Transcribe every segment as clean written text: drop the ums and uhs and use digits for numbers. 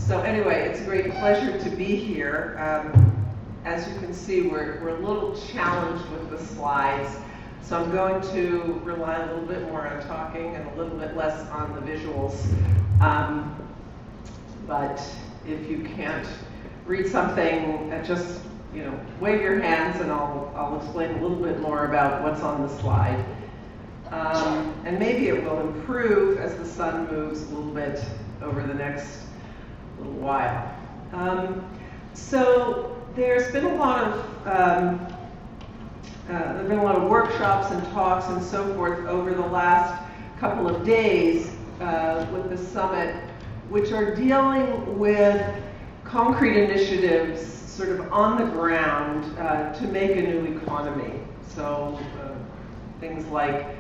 So anyway, it's a great pleasure to be here. As you can see, we're a little challenged with the slides, so I'm going to rely a little bit more on talking and a little bit less on the visuals. But if you can't read something, just wave your hands and I'll explain a little bit more about what's on the slide. And maybe it will improve as the sun moves a little bit over the next little while. So there's been a lot of workshops and talks and so forth over the last couple of days with the summit, which are dealing with concrete initiatives sort of on the ground to make a new economy. So things like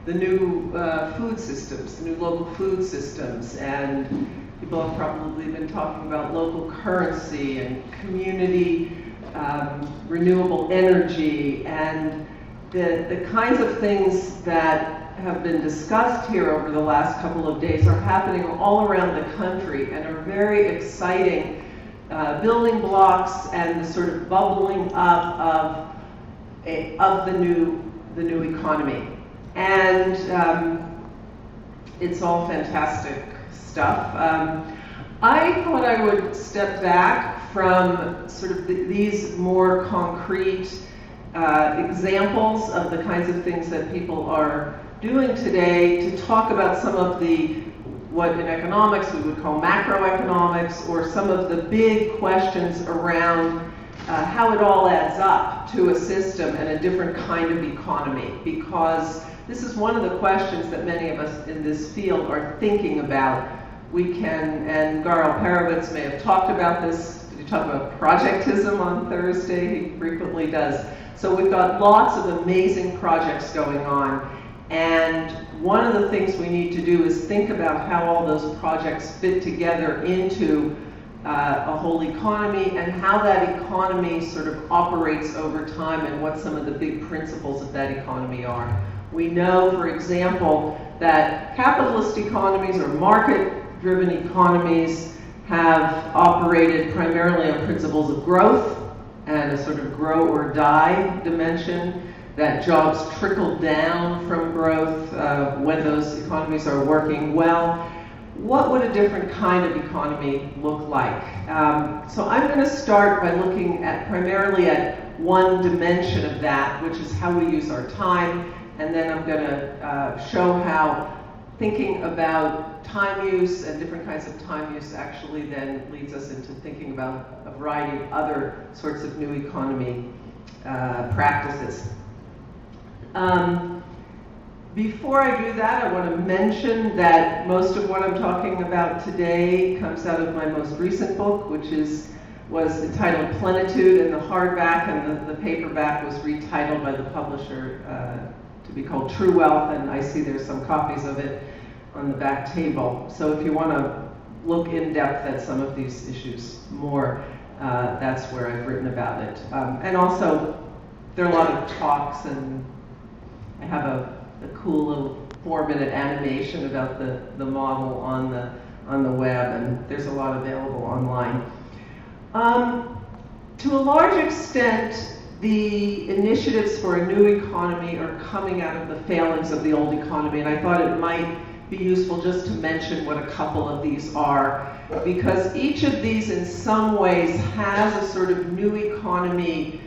the new food systems, the new local food systems, and people have probably been talking about local currency and community renewable energy, and the kinds of things that have been discussed here over the last couple of days are happening all around the country and are very exciting building blocks and the sort of bubbling up of the new economy. And it's all fantastic stuff. I thought I would step back from sort of these more concrete examples of the kinds of things that people are doing today to talk about some of what in economics we would call macroeconomics, or some of the big questions around how it all adds up to a system and a different kind of economy, because this is one of the questions that many of us in this field are thinking about. We can, and Garl Parovitz may have talked about this. Did he talk about projectism on Thursday? He frequently does. So we've got lots of amazing projects going on. And one of the things we need to do is think about how all those projects fit together into a whole economy, and how that economy sort of operates over time, and what some of the big principles of that economy are. We know, for example, that capitalist economies or market-driven economies have operated primarily on principles of growth and a sort of grow or die dimension, that jobs trickle down from growth when those economies are working well. What would a different kind of economy look like? So I'm going to start by looking primarily at one dimension of that, which is how we use our time. And then I'm going to show how thinking about time use and different kinds of time use actually then leads us into thinking about a variety of other sorts of new economy practices. Before I do that, I want to mention that most of what I'm talking about today comes out of my most recent book, which was entitled Plenitude in the hardback, and the paperback was retitled by the publisher to be called True Wealth, and I see there's some copies of it on the back table. So if you want to look in depth at some of these issues more, that's where I've written about it. And also, there are a lot of talks, and I have a cool little 4-minute animation about the model on the web, and there's a lot available online. To a large extent, the initiatives for a new economy are coming out of the failings of the old economy, and I thought it might be useful just to mention what a couple of these are, because each of these in some ways has a sort of new economy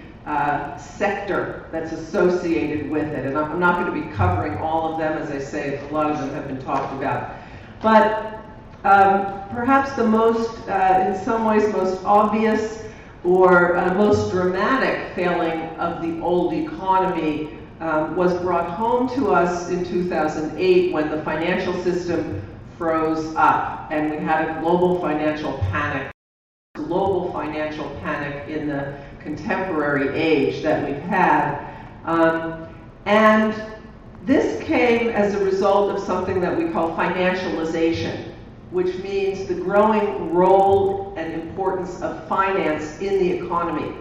sector that's associated with it. And I'm not going to be covering all of them, as I say, a lot of them have been talked about. But perhaps the most, in some ways, most obvious or most dramatic failing of the old economy was brought home to us in 2008 when the financial system froze up and we had a global financial panic in the contemporary age that we've had. And this came as a result of something that we call financialization, which means the growing role and importance of finance in the economy.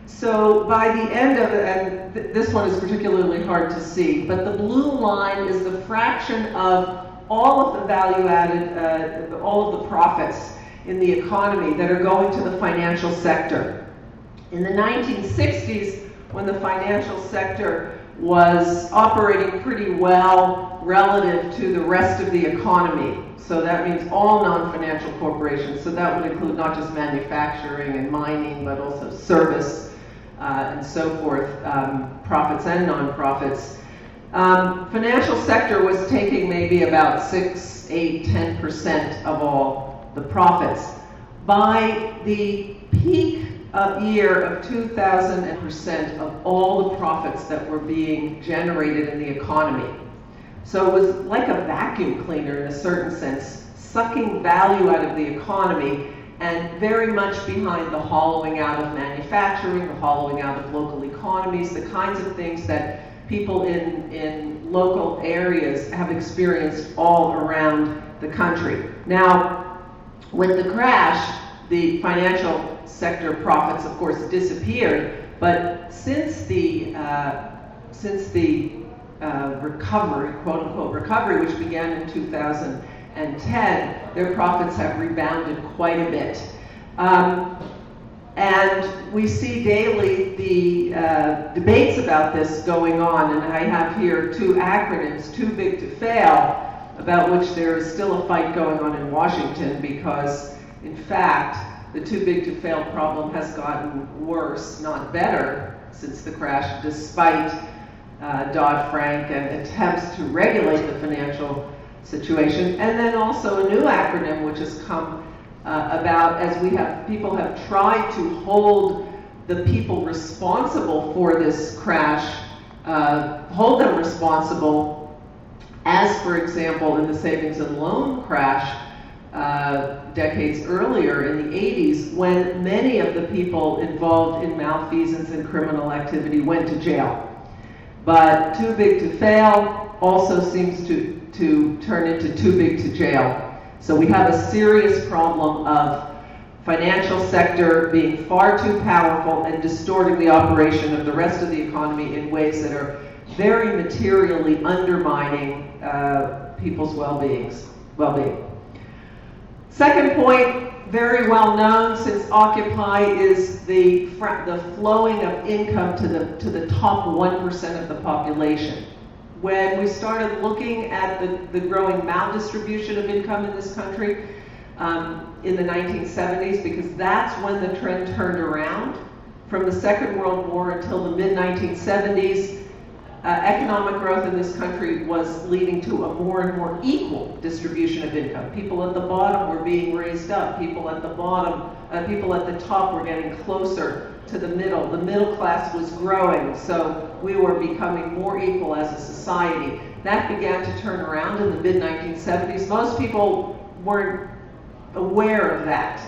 So by the end of it, and this one is particularly hard to see, but the blue line is the fraction of all of the value-added, all of the profits in the economy that are going to the financial sector. In the 1960s, when the financial sector was operating pretty well relative to the rest of the economy, so that means all non-financial corporations, so that would include not just manufacturing and mining, but also service and so forth, profits and non-profits. Financial sector was taking maybe about 6, 8, 10% of all the profits. By the peak year of 2000% of all the profits that were being generated in the economy. So it was like a vacuum cleaner in a certain sense, sucking value out of the economy and very much behind the hollowing out of manufacturing, the hollowing out of local economies, the kinds of things that people in local areas have experienced all around the country. Now, with the crash, the financial sector profits, of course, disappeared, but since the recovery, quote-unquote recovery, which began in 2010, their profits have rebounded quite a bit. And we see daily the debates about this going on, and I have here two acronyms, too big to fail, about which there is still a fight going on in Washington because, in fact, the too big to fail problem has gotten worse, not better, since the crash, despite Dodd-Frank and attempts to regulate the financial situation. And then also a new acronym which has come about as people have tried to hold the people responsible for this crash, hold them responsible, as for example in the savings and loan crash decades earlier in the 80s, when many of the people involved in malfeasance and criminal activity went to jail. But too big to fail also seems to turn into too big to jail. So we have a serious problem of financial sector being far too powerful and distorting the operation of the rest of the economy in ways that are very materially undermining people's well-being. Second point, very well known, since Occupy is the flowing of income to the top 1% of the population. When we started looking at the growing maldistribution of income in this country in the 1970s, because that's when the trend turned around. From the Second World War until the mid-1970s, economic growth in this country was leading to a more and more equal distribution of income. People at the bottom were being raised up. People at the top were getting closer to the middle. The middle class was growing, so we were becoming more equal as a society. That began to turn around in the mid-1970s. Most people weren't aware of that,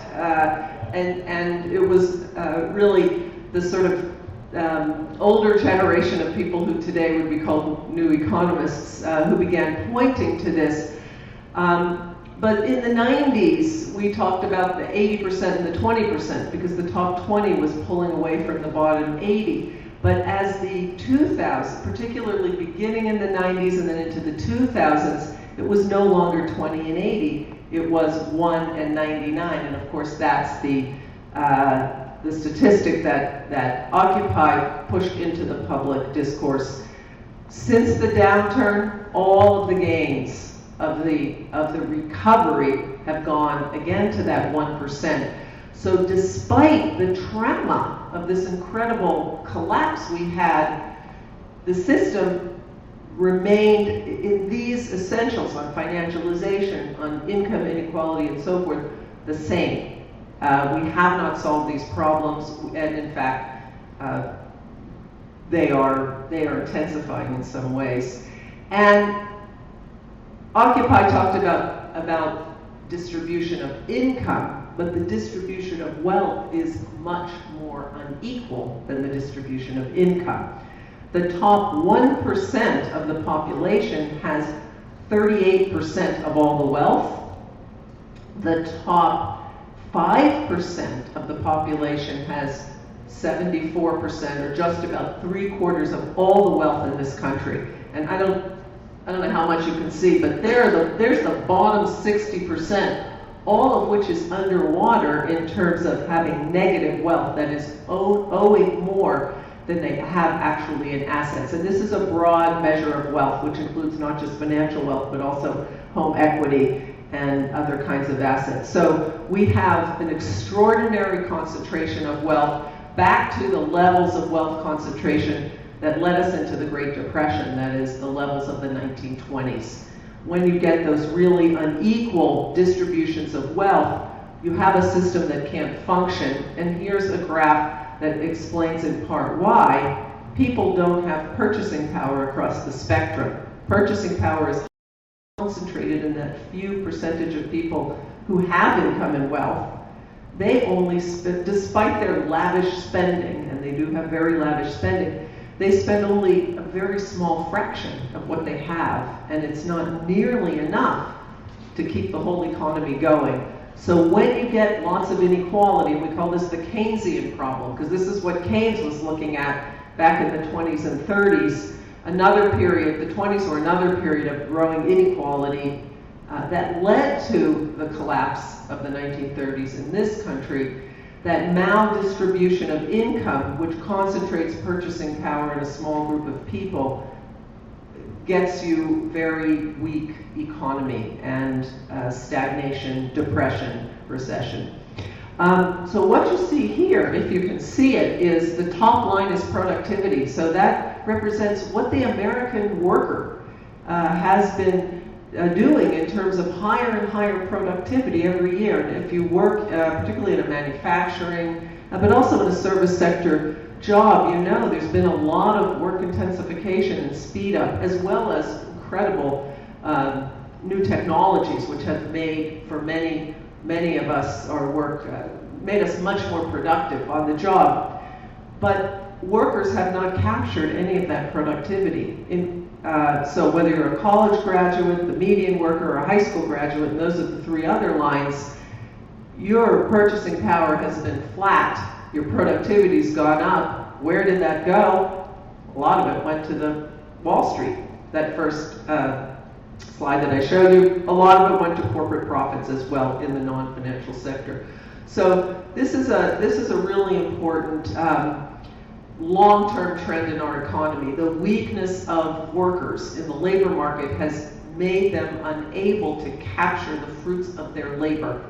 and it was really the sort of older generation of people who today would be called new economists who began pointing to this. But in the 90s, we talked about the 80% and the 20% because the top 20 was pulling away from the bottom 80. But as the 2000s, particularly beginning in the 90s and then into the 2000s, it was no longer 20 and 80. It was 1 and 99. And of course, that's the statistic that Occupy pushed into the public discourse. Since the downturn, all of the gains of the recovery have gone again to that 1%. So despite the trauma of this incredible collapse we had, the system remained in these essentials on financialization, on income inequality and so forth, the same. We have not solved these problems, and in fact, they are intensifying in some ways. And Occupy talked about distribution of income, but the distribution of wealth is much more unequal than the distribution of income. The top 1% of the population has 38% of all the wealth. The top 5% of the population has 74%, or just about 3/4 of all the wealth in this country. And I don't I don't know how much you can see, but there's the bottom 60%, all of which is underwater in terms of having negative wealth, that is owing more than they have actually in assets. And this is a broad measure of wealth, which includes not just financial wealth, but also home equity and other kinds of assets. So we have an extraordinary concentration of wealth back to the levels of wealth concentration that led us into the Great Depression, that is the levels of the 1920s. When you get those really unequal distributions of wealth, you have a system that can't function. And here's a graph that explains in part why people don't have purchasing power across the spectrum. Purchasing power is concentrated in that few percentage of people who have income and wealth. They only spend, despite their lavish spending, and they do have very lavish spending, they spend only a very small fraction of what they have, and it's not nearly enough to keep the whole economy going. So when you get lots of inequality, and we call this the Keynesian problem, because this is what Keynes was looking at back in the 20s and 30s, another period, the 20s were another period of growing inequality that led to the collapse of the 1930s in this country. That maldistribution of income, which concentrates purchasing power in a small group of people, gets you very weak economy and stagnation, depression, recession. So what you see here, if you can see it, is the top line is productivity. So that represents what the American worker has been doing in terms of higher and higher productivity every year. And if you work, particularly in a manufacturing, but also in a service sector job, you know there's been a lot of work intensification and speed up, as well as incredible new technologies, which have made, for many of us, our work, made us much more productive on the job. But workers have not captured any of that productivity. So whether you're a college graduate, the median worker, or a high school graduate, and those are the three other lines, your purchasing power has been flat. Your productivity's gone up. Where did that go? A lot of it went to the Wall Street. That first slide that I showed you, a lot of it went to corporate profits as well in the non-financial sector. So this is a really important long-term trend in our economy. The weakness of workers in the labor market has made them unable to capture the fruits of their labor.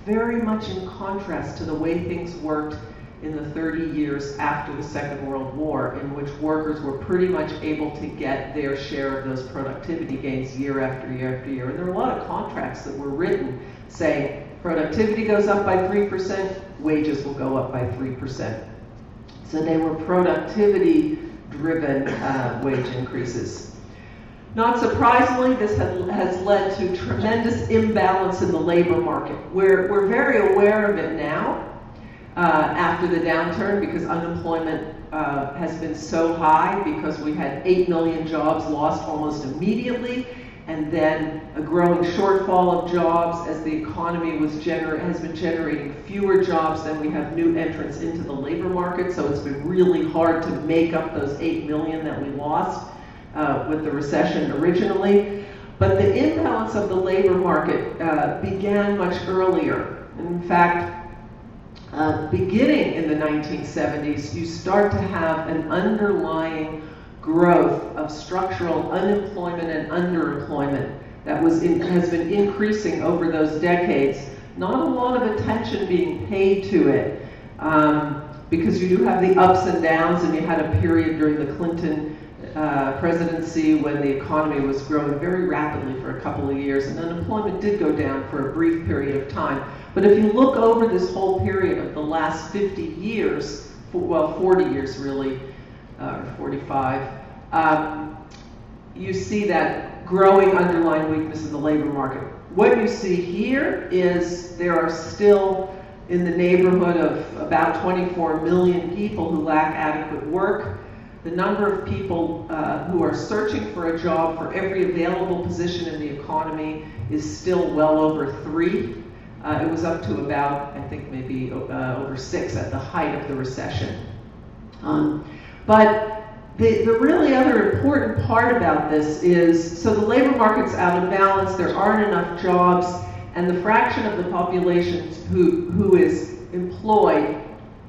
Very much in contrast to the way things worked in the 30 years after the Second World War, in which workers were pretty much able to get their share of those productivity gains year after year after year. And there were a lot of contracts that were written saying productivity goes up by 3%, wages will go up by 3%. So they were productivity-driven wage increases. Not surprisingly, this has led to tremendous imbalance in the labor market. We're very aware of it now after the downturn, because unemployment has been so high, because we had 8 million jobs lost almost immediately, and then a growing shortfall of jobs as the economy has been generating fewer jobs than we have new entrants into the labor market. So it's been really hard to make up those 8 million that we lost with the recession originally. But the imbalance of the labor market began much earlier. In fact, beginning in the 1970s, you start to have an underlying growth of structural unemployment and underemployment that has been increasing over those decades. Not a lot of attention being paid to it, because you do have the ups and downs, and you had a period during the Clinton presidency when the economy was growing very rapidly for a couple of years, and unemployment did go down for a brief period of time. But if you look over this whole period of the last 50 years, well, 40 years really, or 45, you see that growing underlying weakness in the labor market. What you see here is there are still in the neighborhood of about 24 million people who lack adequate work. The number of people who are searching for a job for every available position in the economy is still well over 3. It was up to about, I think, maybe over 6 at the height of the recession. But The really other important part about this is, so the labor market's out of balance, there aren't enough jobs, and the fraction of the population who is employed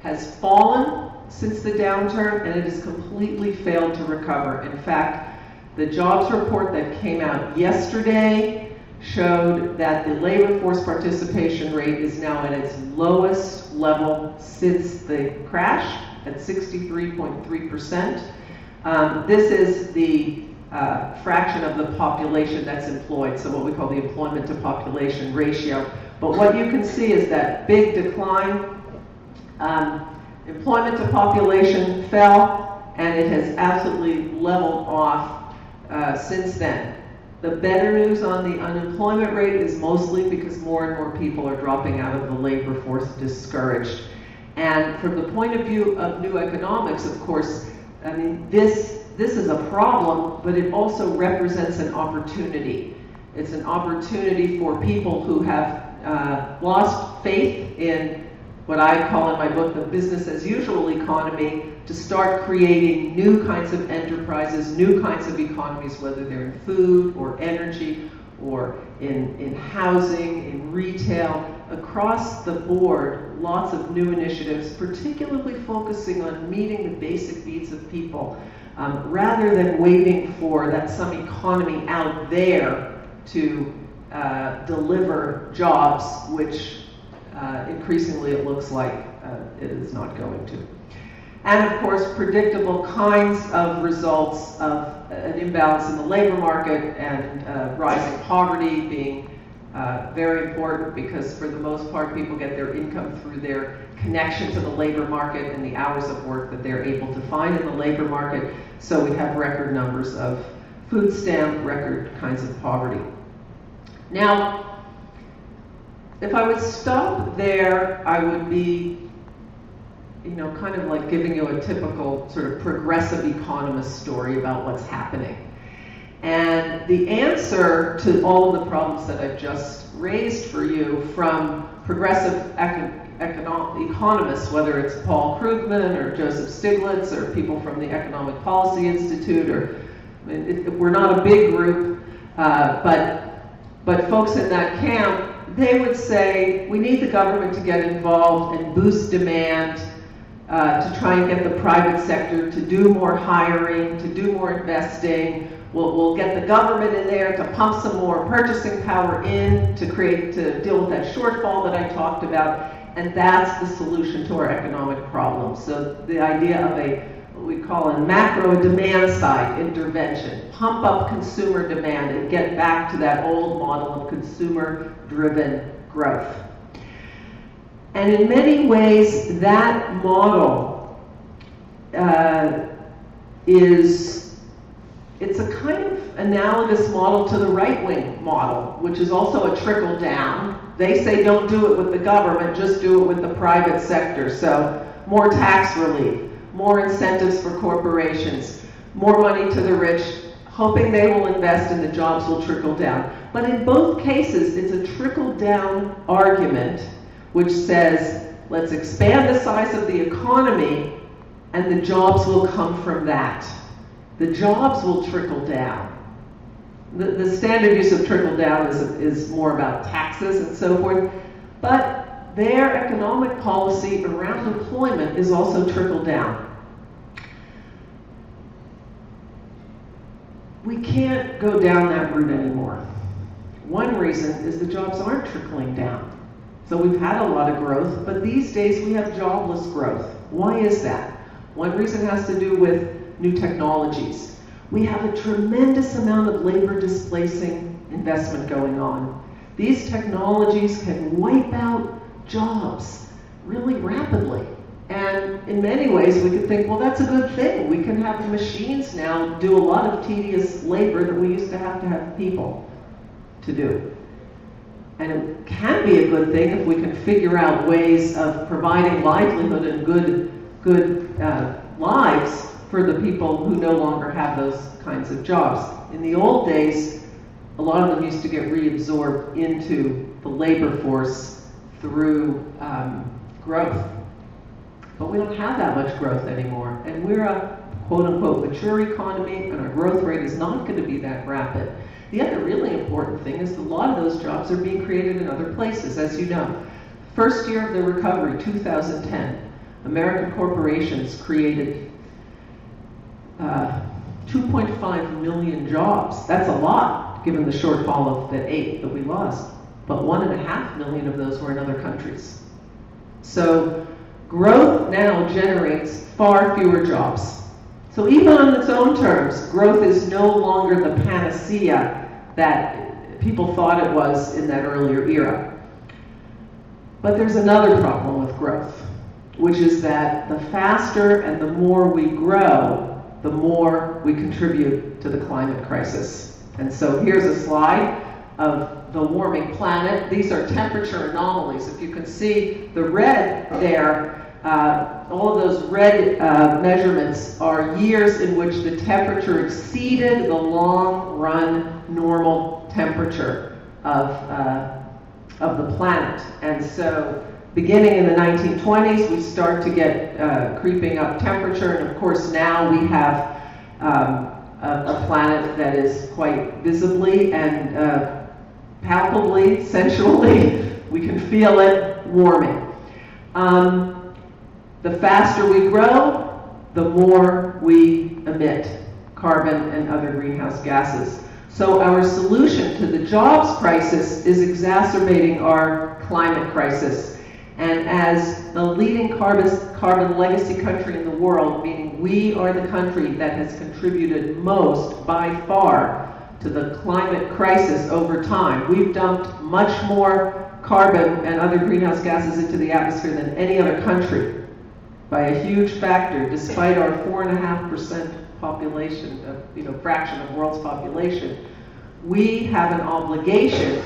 has fallen since the downturn, and it has completely failed to recover. In fact, the jobs report that came out yesterday showed that the labor force participation rate is now at its lowest level since the crash, at 63.3%. This is the fraction of the population that's employed, so what we call the employment to population ratio. But what you can see is that big decline. Employment to population fell, and it has absolutely leveled off since then. The better news on the unemployment rate is mostly because more and more people are dropping out of the labor force discouraged. And from the point of view of new economics, of course, I mean, this is a problem, but it also represents an opportunity. It's an opportunity for people who have lost faith in what I call in my book the business as usual economy, to start creating new kinds of enterprises, new kinds of economies, whether they're in food or energy or in housing, in retail, across the board, lots of new initiatives, particularly focusing on meeting the basic needs of people, rather than waiting for that some economy out there to deliver jobs, which increasingly it looks like it is not going to. And of course, predictable kinds of results of an imbalance in the labor market and rising poverty being very important, because for the most part, people get their income through their connection to the labor market and the hours of work that they're able to find in the labor market. So we have record numbers of food stamp, record kinds of poverty. Now, if I would stop there, I would be, kind of like giving you a typical sort of progressive economist story about what's happening. And the answer to all of the problems that I've just raised for you from progressive economists, whether it's Paul Krugman or Joseph Stiglitz or people from the Economic Policy Institute, or we're not a big group, but folks in that camp, they would say, we need the government to get involved and boost demand, to try and get the private sector to do more hiring, to do more investing. We'll get the government in there to pump some more purchasing power in to deal with that shortfall that I talked about, and that's the solution to our economic problems. So the idea of what we call a macro demand side intervention, pump up consumer demand and get back to that old model of consumer-driven growth. And in many ways, that model it's a kind of analogous model to the right-wing model, which is also a trickle down. They say don't do it with the government, just do it with the private sector. So more tax relief, more incentives for corporations, more money to the rich, hoping they will invest and the jobs will trickle down. But in both cases, it's a trickle-down argument which says, let's expand the size of the economy and the jobs will come from that. The jobs will trickle down. The standard use of trickle down is more about taxes and so forth, but their economic policy around employment is also trickle down. We can't go down that route anymore. One reason is the jobs aren't trickling down. So we've had a lot of growth, but these days we have jobless growth. Why is that? One reason has to do with new technologies. We have a tremendous amount of labor displacing investment going on. These technologies can wipe out jobs really rapidly. And in many ways we could think, well, that's a good thing. We can have machines now do a lot of tedious labor that we used to have people to do. And it can be a good thing if we can figure out ways of providing livelihood and good lives for the people who no longer have those kinds of jobs. In the old days, a lot of them used to get reabsorbed into the labor force through growth. But we don't have that much growth anymore. And we're a quote-unquote mature economy, and our growth rate is not going to be that rapid. The other really important thing is a lot of those jobs are being created in other places, as you know. First year of the recovery, 2010, American corporations created 2.5 million jobs. That's a lot, given the shortfall of the 8 that we lost. But 1.5 million of those were in other countries. So growth now generates far fewer jobs. So even on its own terms, growth is no longer the panacea that people thought it was in that earlier era. But there's another problem with growth, which is that the faster and the more we grow, the more we contribute to the climate crisis. And so here's a slide of the warming planet. These are temperature anomalies. If you can see the red there, all of those red measurements are years in which the temperature exceeded the long-run normal temperature of the planet. And so beginning in the 1920s, we start to get creeping up temperature, and of course now we have a planet that is quite visibly and palpably, sensually, we can feel it warming. The faster we grow, the more we emit carbon and other greenhouse gases. So our solution to the jobs crisis is exacerbating our climate crisis. And as the leading carbon legacy country in the world, meaning we are the country that has contributed most by far to the climate crisis over time. We've dumped much more carbon and other greenhouse gases into the atmosphere than any other country by a huge factor, despite our 4.5% population, fraction of the world's population. We have an obligation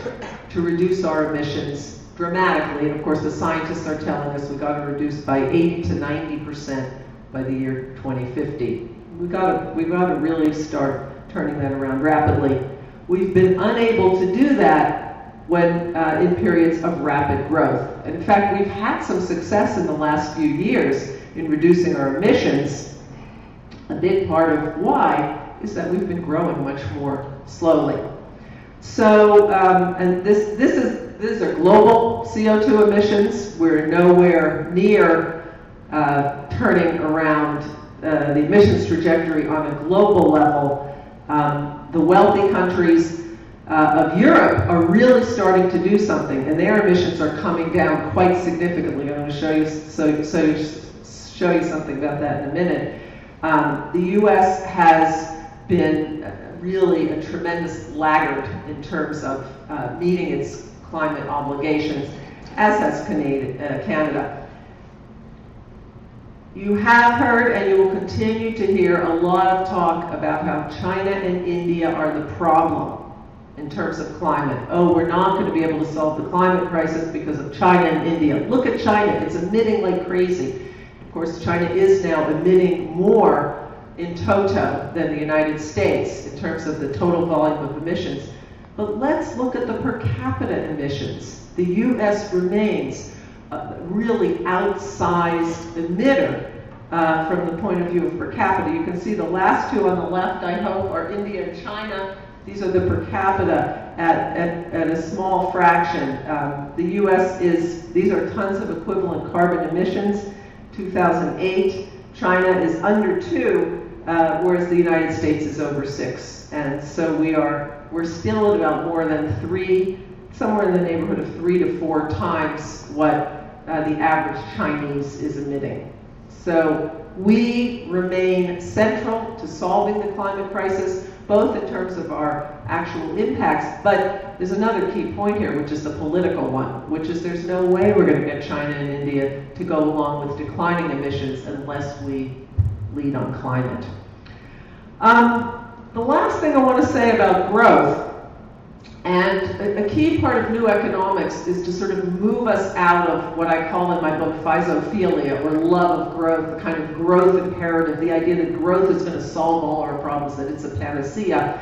to reduce our emissions dramatically. And of course, the scientists are telling us we've got to reduce by 80 to 90% by the year 2050. We've got to really start turning that around rapidly. We've been unable to do that when in periods of rapid growth. In fact, we've had some success in the last few years in reducing our emissions. A big part of why is that we've been growing much more slowly. So, and these are global CO2 emissions. We're nowhere near turning around the emissions trajectory on a global level. The wealthy countries of Europe are really starting to do something, and their emissions are coming down quite significantly. I'm going to show you something about that in a minute. The U.S. has been really a tremendous laggard in terms of meeting its climate obligations, as has Canada. You have heard, and you will continue to hear, a lot of talk about how China and India are the problem in terms of climate. Oh, we're not going to be able to solve the climate crisis because of China and India. Look at China, it's emitting like crazy. Of course, China is now emitting more in toto than the United States in terms of the total volume of emissions. But let's look at the per capita emissions. The U.S. remains a really outsized emitter from the point of view of per capita. You can see the last two on the left, I hope, are India and China. These are the per capita at a small fraction. The U.S. these are tons of equivalent carbon emissions. 2008, China is under 2, whereas the United States is over 6. And so we're still at about more than 3, somewhere in the neighborhood of 3 to 4 times what the average Chinese is emitting. So we remain central to solving the climate crisis, both in terms of our actual impacts, but there's another key point here, which is the political one, which is there's no way we're going to get China and India to go along with declining emissions unless we lead on climate. The last thing I want to say about growth, and a key part of new economics is to sort of move us out of what I call in my book physophilia, or love of growth, the kind of growth imperative, the idea that growth is going to solve all our problems, that it's a panacea,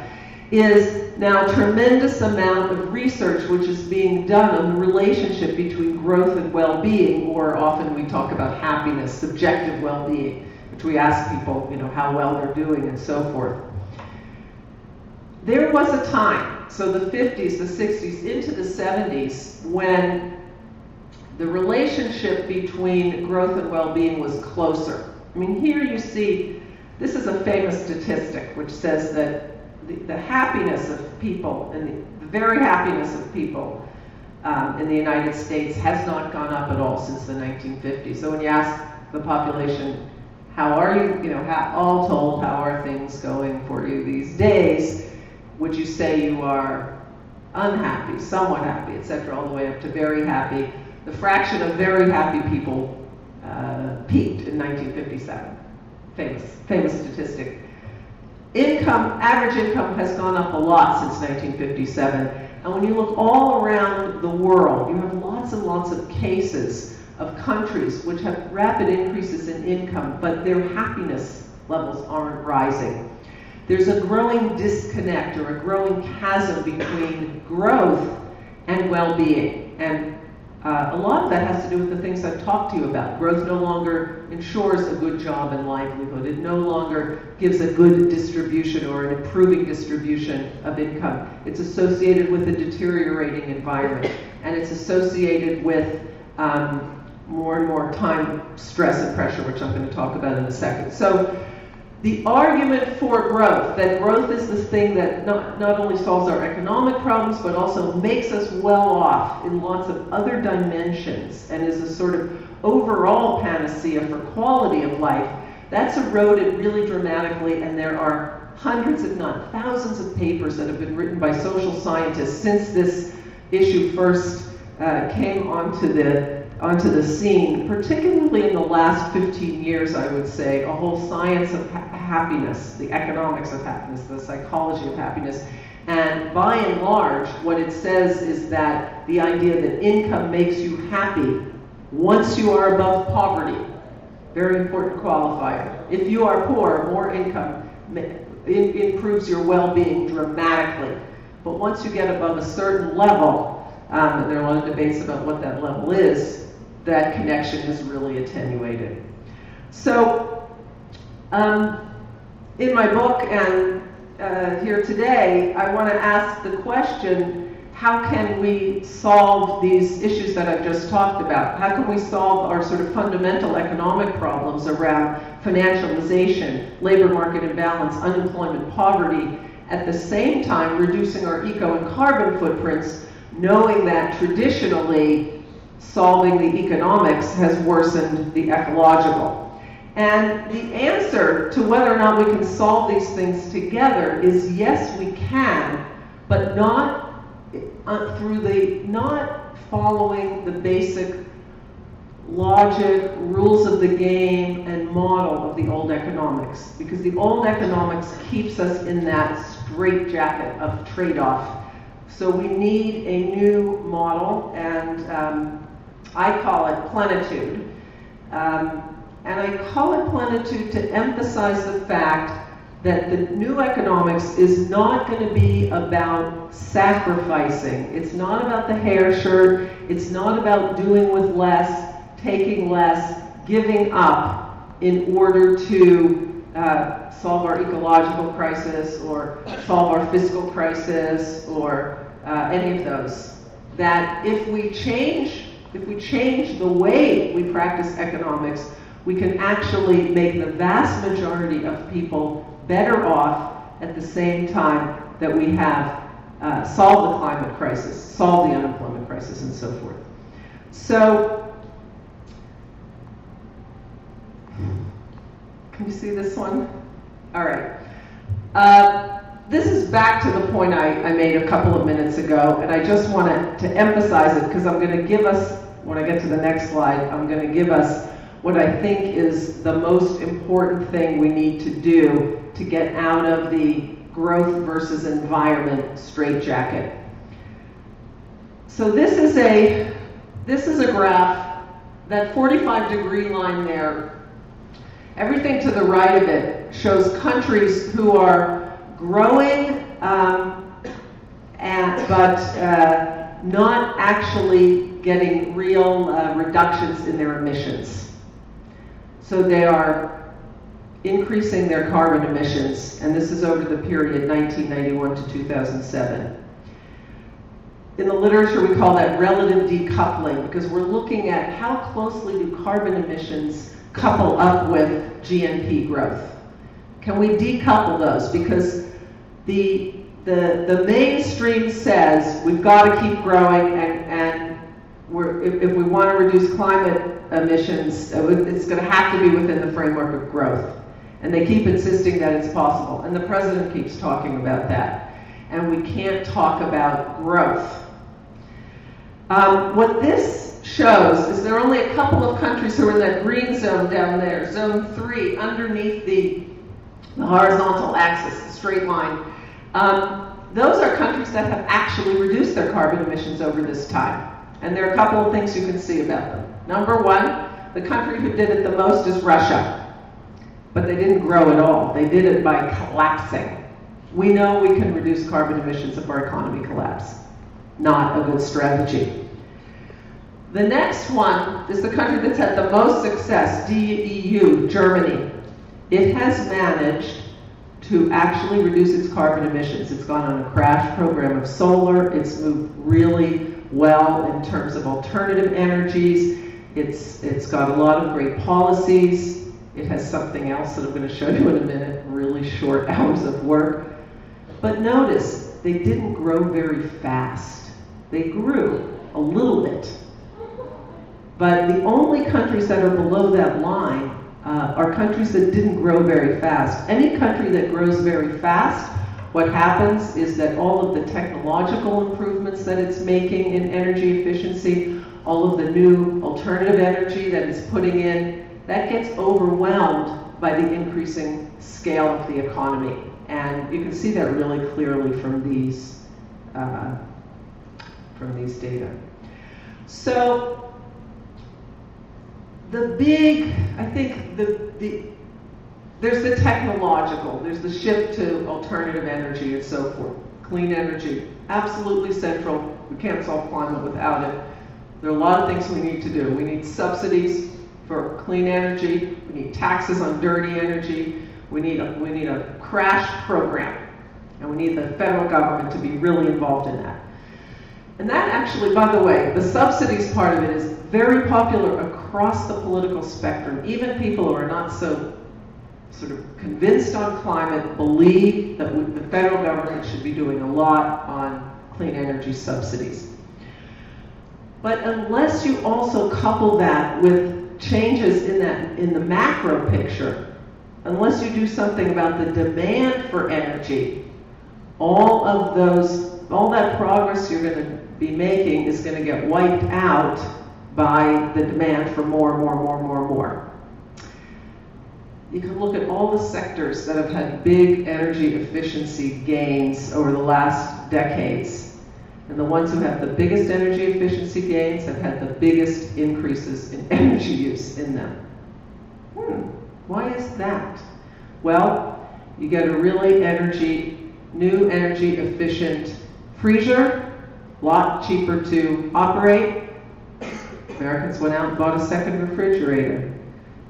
is now a tremendous amount of research which is being done on the relationship between growth and well-being, or often we talk about happiness, subjective well-being, which we ask people, how well they're doing and so forth. There was a time, so the 50s, the 60s, into the 70s, when the relationship between growth and well-being was closer. I mean, here you see, this is a famous statistic which says that the happiness of people, and the very happiness of people in the United States has not gone up at all since the 1950s. So when you ask the population, how are you, all told, how are things going for you these days, would you say you are unhappy, somewhat happy, etc., all the way up to very happy? The fraction of very happy people peaked in 1957. Famous statistic. Average income has gone up a lot since 1957. And when you look all around the world, you have lots and lots of cases of countries which have rapid increases in income, but their happiness levels aren't rising. There's a growing disconnect or a growing chasm between growth and well-being. And a lot of that has to do with the things I've talked to you about. Growth no longer ensures a good job and livelihood. It no longer gives a good distribution or an improving distribution of income. It's associated with a deteriorating environment. And it's associated with more and more time, stress, and pressure, which I'm going to talk about in a second. So the argument for growth, that growth is this thing that not only solves our economic problems, but also makes us well off in lots of other dimensions and is a sort of overall panacea for quality of life, that's eroded really dramatically, and there are hundreds, if not thousands, of papers that have been written by social scientists since this issue first came onto the scene, particularly in the last 15 years, I would say, a whole science of happiness, the economics of happiness, the psychology of happiness. And by and large, what it says is that the idea that income makes you happy once you are above poverty, very important qualifier. If you are poor, more income improves your well-being dramatically. But once you get above a certain level, and there are a lot of debates about what that level is, that connection is really attenuated. So, in my book and here today, I want to ask the question, how can we solve these issues that I've just talked about? How can we solve our sort of fundamental economic problems around financialization, labor market imbalance, unemployment, poverty, at the same time reducing our eco and carbon footprints, knowing that traditionally solving the economics has worsened the ecological? And the answer to whether or not we can solve these things together is yes, we can, but not not following the basic logic, rules of the game, and model of the old economics. Because the old economics keeps us in that straitjacket of trade-off. So we need a new model, and I call it plenitude. And I call it plenitude to emphasize the fact that the new economics is not going to be about sacrificing. It's not about the hair shirt. It's not about doing with less, taking less, giving up in order to solve our ecological crisis or solve our fiscal crisis or any of those. That if we change the way we practice economics, we can actually make the vast majority of people better off at the same time that we have solved the climate crisis, solved the unemployment crisis, and so forth. So, can you see this one? All right. This is back to the point I made a couple of minutes ago, and I just wanted to emphasize it because I'm going to give us, when I get to the next slide, I'm going to give us what I think is the most important thing we need to do to get out of the growth versus environment straitjacket. So this is a graph, that 45-degree line there. Everything to the right of it shows countries who are growing, but not actually getting real reductions in their emissions. So they are increasing their carbon emissions, and this is over the period 1991 to 2007. In the literature, we call that relative decoupling, because we're looking at how closely do carbon emissions couple up with GNP growth. Can we decouple those? Because the mainstream says we've got to keep growing, and if we want to reduce climate emissions, it's going to have to be within the framework of growth. And they keep insisting that it's possible. And the president keeps talking about that. And we can't talk about growth. What this shows is there are only a couple of countries who are in that green zone down there, zone 3, underneath the horizontal axis, the straight line. Those are countries that have actually reduced their carbon emissions over this time. And there are a couple of things you can see about them. Number one, the country who did it the most is Russia. But they didn't grow at all. They did it by collapsing. We know we can reduce carbon emissions if our economy collapses. Not a good strategy. The next one is the country that's had the most success, DEU, Germany. It has managed to actually reduce its carbon emissions. It's gone on a crash program of solar. It's moved really well in terms of alternative energies. It's got a lot of great policies. It has something else that I'm going to show you in a minute, really short hours of work. But notice, they didn't grow very fast. They grew a little bit. But the only countries that are below that line are countries that didn't grow very fast. Any country that grows very fast, what happens is that all of the technological improvements that it's making in energy efficiency, all of the new alternative energy that it's putting in, that gets overwhelmed by the increasing scale of the economy. And you can see that really clearly from these data. So the big, I think there's the technological, there's the shift to alternative energy and so forth. Clean energy, absolutely central. We can't solve climate without it. There are a lot of things we need to do. We need subsidies for clean energy. We need taxes on dirty energy. We need a crash program. And we need the federal government to be really involved in that. And that actually, by the way, the subsidies part of it is very popular across the political spectrum. Even people who are not so sort of convinced on climate believe that the federal government should be doing a lot on clean energy subsidies. But unless you also couple that with changes in the macro picture, unless you do something about the demand for energy, all that progress you're going to be making is going to get wiped out by the demand for more. You can look at all the sectors that have had big energy efficiency gains over the last decades. And the ones who have the biggest energy efficiency gains have had the biggest increases in energy use in them. Why is that? Well, you get a really new energy efficient freezer, a lot cheaper to operate. Americans went out and bought a second refrigerator.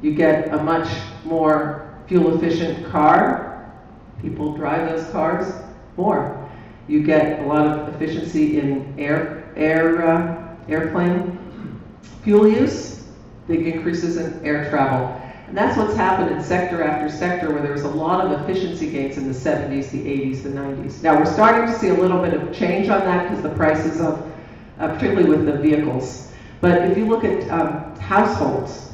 You get a much more fuel efficient car. People drive those cars more. You get a lot of efficiency in airplane fuel use, big increases in air travel. And that's what's happened in sector after sector where there was a lot of efficiency gains in the 70s, the 80s, the 90s. Now we're starting to see a little bit of change on that because the prices of, particularly with the vehicles. But if you look at households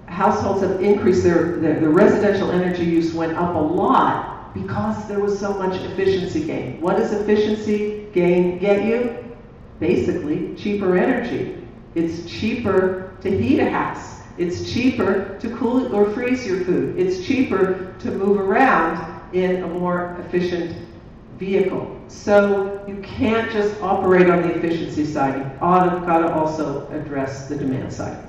have increased their residential energy use went up a lot because there was so much efficiency gain. What does efficiency gain get you? Basically, cheaper energy. It's cheaper to heat a house. It's cheaper to cool or freeze your food. It's cheaper to move around in a more efficient vehicle. So you can't just operate on the efficiency side. You've got to also address the demand side.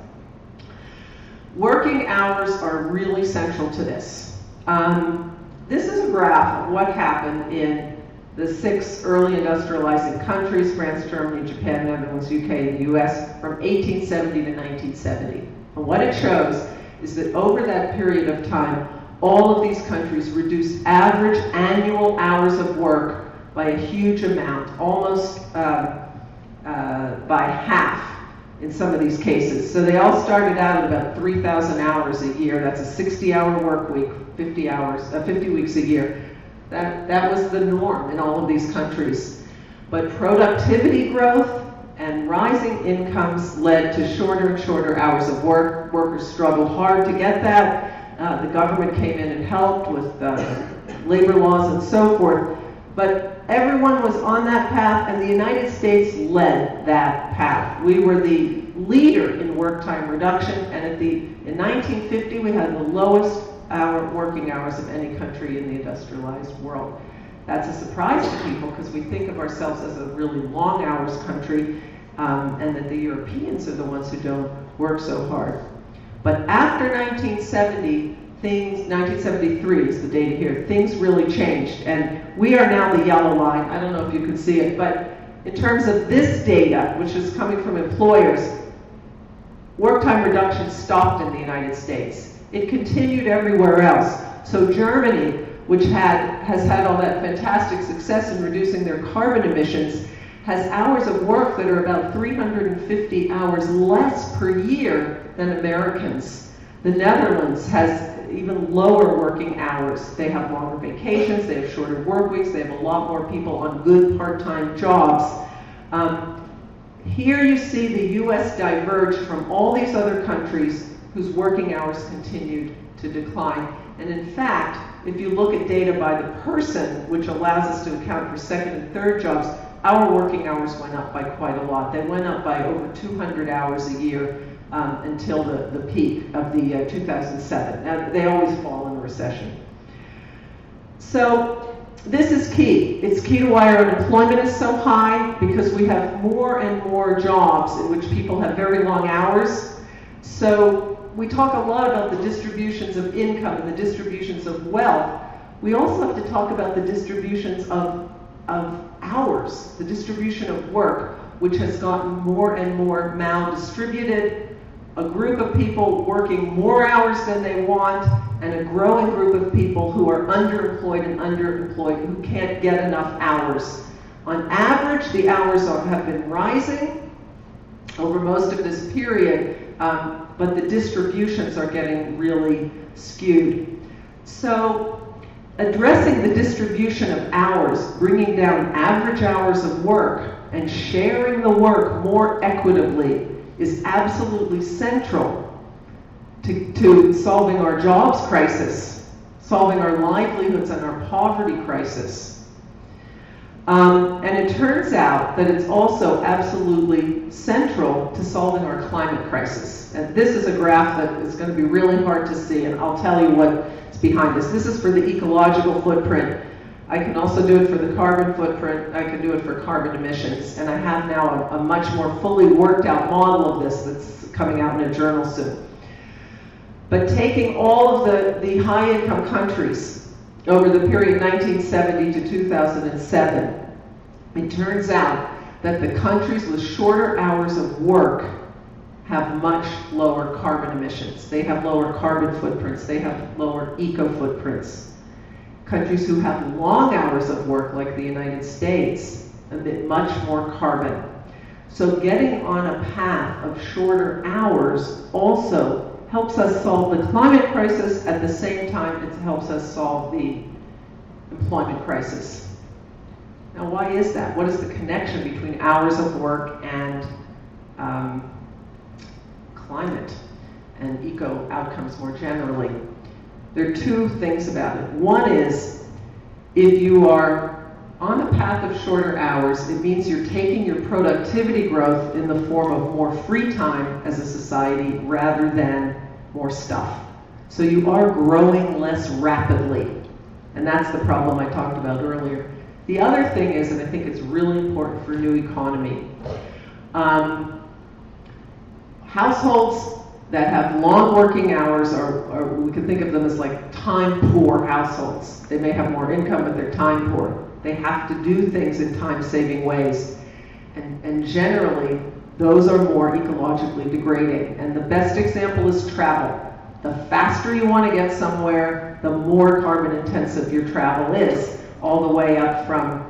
Working hours are really central to this. This is a graph of what happened in the 6 early industrializing countries, France, Germany, Japan, Netherlands, UK, and the US, from 1870 to 1970. And what it shows is that over that period of time, all of these countries reduced average annual hours of work by a huge amount, almost by half in some of these cases. So they all started out at about 3,000 hours a year. That's a 60-hour work week, 50 weeks a year. That was the norm in all of these countries. But productivity growth and rising incomes led to shorter and shorter hours of work. Workers struggled hard to get that. The government came in and helped with labor laws and so forth. But everyone was on that path, and the United States led that path. We were the leader in work time reduction, and in 1950 we had the lowest working hours of any country in the industrialized world. That's a surprise to people because we think of ourselves as a really long hours country, and that the Europeans are the ones who don't work so hard. But after 1970, 1973 is the data here, things really changed. And we are now the yellow line. I don't know if you can see it, but in terms of this data, which is coming from employers, work time reduction stopped in the United States. It continued everywhere else. So Germany, which has had all that fantastic success in reducing their carbon emissions, has hours of work that are about 350 hours less per year than Americans. The Netherlands has even lower working hours. They have longer vacations, they have shorter work weeks, they have a lot more people on good part-time jobs. Here you see the US diverge from all these other countries whose working hours continued to decline. And in fact, if you look at data by the person, which allows us to account for second and third jobs, our working hours went up by quite a lot. They went up by over 200 hours a year until the peak of the 2007. Now, they always fall in a recession. So this is key. It's key to why our unemployment is so high, because we have more and more jobs in which people have very long hours. So we talk a lot about the distributions of income and the distributions of wealth. We also have to talk about the distributions of hours, the distribution of work, which has gotten more and more maldistributed. A group of people working more hours than they want, and a growing group of people who are underemployed who can't get enough hours. On average, the hours have been rising over most of this period, but the distributions are getting really skewed. So addressing the distribution of hours, bringing down average hours of work, and sharing the work more equitably is absolutely central to solving our jobs crisis, solving our livelihoods and our poverty crisis. And it turns out that it's also absolutely central to solving our climate crisis. And this is a graph that is going to be really hard to see, and I'll tell you what's behind this. This is for the ecological footprint. I can also do it for the carbon footprint. I can do it for carbon emissions. And I have now a much more fully worked out model of this that's coming out in a journal soon. But taking all of the high income countries over the period 1970 to 2007, it turns out that the countries with shorter hours of work have much lower carbon emissions. They have lower carbon footprints. They have lower eco footprints. Countries who have long hours of work, like the United States, emit much more carbon. So getting on a path of shorter hours also helps us solve the climate crisis. At the same time, it helps us solve the employment crisis. Now, why is that? What is the connection between hours of work and climate and eco outcomes more generally? There are two things about it. One is, if you are on a path of shorter hours, it means you're taking your productivity growth in the form of more free time as a society rather than more stuff. So you are growing less rapidly. And that's the problem I talked about earlier. The other thing is, and I think it's really important for new economy, households that have long working hours are, we can think of them as like time-poor households. They may have more income, but they're time-poor. They have to do things in time-saving ways. And generally, those are more ecologically degrading. And the best example is travel. the faster you want to get somewhere, the more carbon intensive your travel is, all the way up from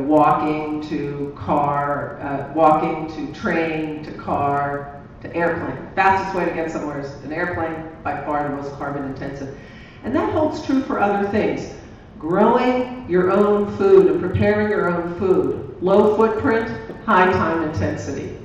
walking to car, walking to train to car to airplane. Fastest way to get somewhere is an airplane, by far the most carbon intensive. And that holds true for other things. Growing your own food and preparing your own food, low footprint, high time intensity,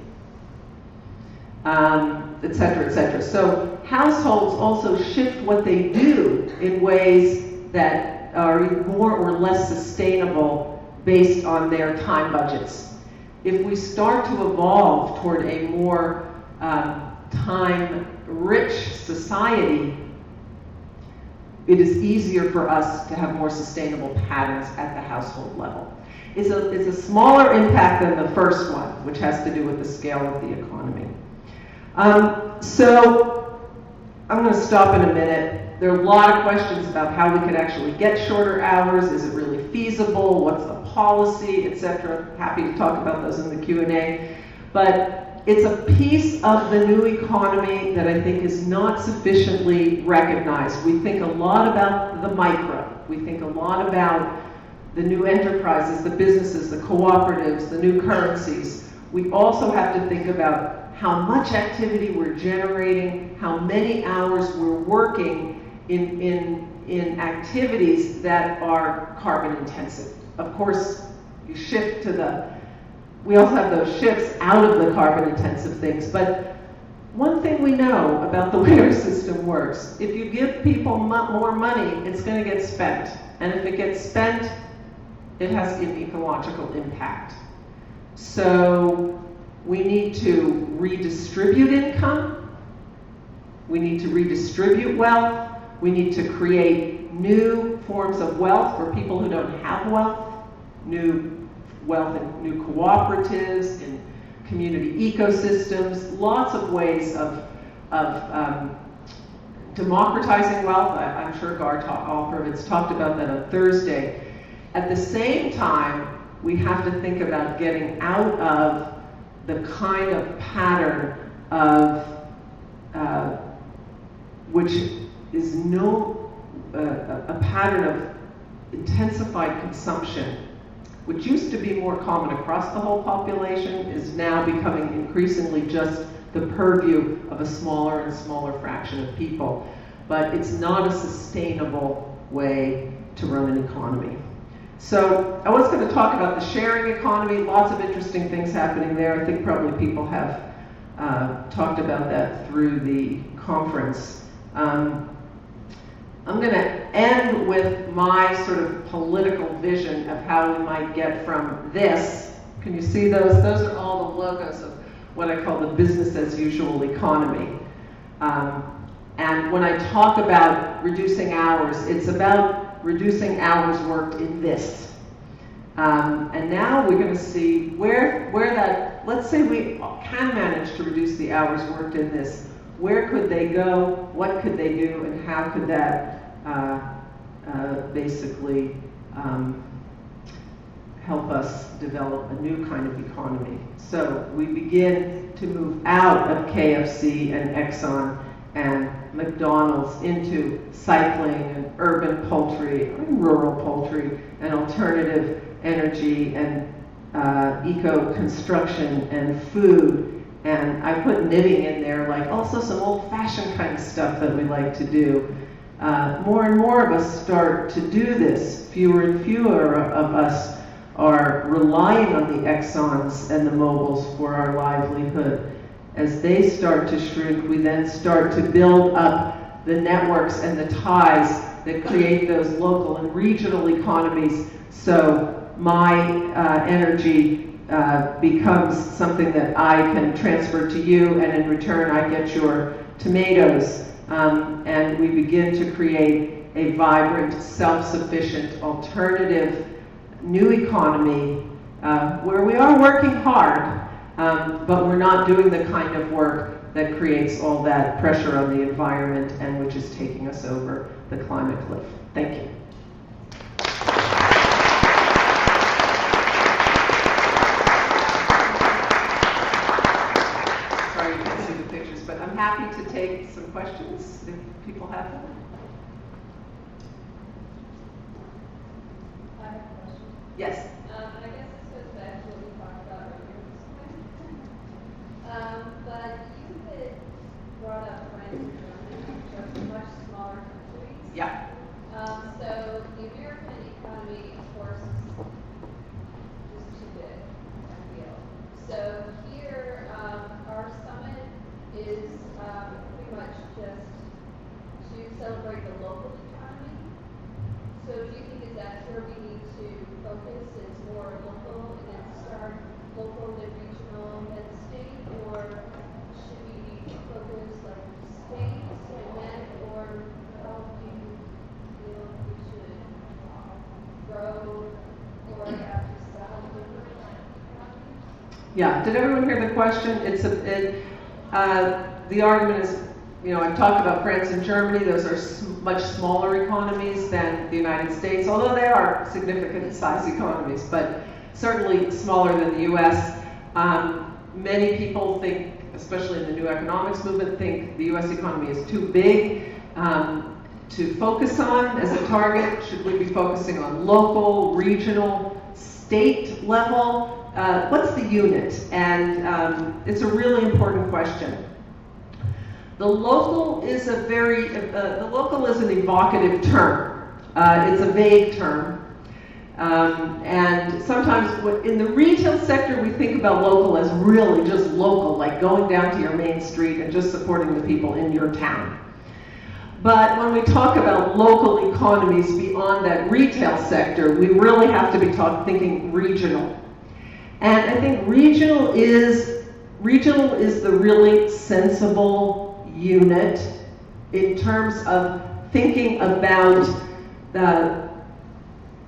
et cetera, et cetera. So households also shift what they do in ways that are more or less sustainable based on their time budgets. If we start to evolve toward a more time-rich society, it is easier for us to have more sustainable patterns at the household level. It's a smaller impact than the first one, which has to do with the scale of the economy. So I'm going to stop in a minute. There are a lot of questions about how we could actually get shorter hours. Is it really feasible? What's the policy, etc.? Happy to talk about those in the Q&A. But it's a piece of the new economy that I think is not sufficiently recognized. We think a lot about the micro. We think a lot about the new enterprises, the businesses, the cooperatives, the new currencies. We also have to think about how much activity we're generating, how many hours we're working in activities that are carbon intensive. Of course, you shift to we also have those shifts out of the carbon intensive things, but one thing we know about the way our system works, if you give people more money, it's going to get spent. And if it gets spent, it has an ecological impact. So we need to redistribute income. We need to redistribute wealth. We need to create new forms of wealth for people who don't have wealth, new wealth in new cooperatives, in community ecosystems, lots of ways of democratizing wealth. I'm sure Gar Alperovitz talked about that on Thursday. At the same time, we have to think about getting out of the kind of pattern of which is a pattern of intensified consumption, which used to be more common across the whole population, is now becoming increasingly just the purview of a smaller and smaller fraction of people. But it's not a sustainable way to run an economy. So I was going to talk about the sharing economy, lots of interesting things happening there. I think probably people have talked about that through the conference. I'm going to end with my sort of political vision of how we might get from this. Can you see those? Those are all the logos of what I call the business as usual economy. And when I talk about reducing hours, it's about reducing hours worked in this. And now we're going to see where that, let's say we can manage to reduce the hours worked in this. Where could they go? What could they do? And how could that basically help us develop a new kind of economy? So we begin to move out of KFC and Exxon and McDonald's into cycling and urban poultry, and rural poultry, and alternative energy and eco-construction and food. And I put knitting in there, like also some old-fashioned kind of stuff that we like to do. More and more of us start to do this. Fewer and fewer of us are relying on the Exxons and the Mobils for our livelihood. As they start to shrink, we then start to build up the networks and the ties that create those local and regional economies. So my energy becomes something that I can transfer to you, and in return I get your tomatoes. And we begin to create a vibrant, self-sufficient, alternative, new economy where we are working hard, but we're not doing the kind of work that creates all that pressure on the environment and which is taking us over the climate cliff. Thank you. Sorry you can't see the pictures, but I'm happy happy to take some questions if people have them. I have a question. Yes. And I guess this goes back to what we talked about earlier this morning. But you had brought up France and Germany, which are much smaller countries. Yeah. So the American economy, of course, is just too big, I feel. So here, our summit is pretty much just to celebrate the local economy. So do you think is that where we need to focus? Is more local and then start local then regional then state, or should we focus like states and then, or how do you feel we should grow or have to sell different economies? Yeah. Did everyone hear the question? The argument is, I've talked about France and Germany. Those are much smaller economies than the United States, although they are significant size economies, but certainly smaller than the U.S. Many people think, especially in the new economics movement, think the U.S. economy is too big to focus on as a target. Should we be focusing on local, regional, state level? What's the unit? And it's a really important question. The local is an evocative term. It's a vague term. And sometimes in the retail sector, we think about local as really just local, like going down to your main street and just supporting the people in your town. But when we talk about local economies beyond that retail sector, we really have to be thinking regional. And I think regional is the really sensible unit in terms of thinking about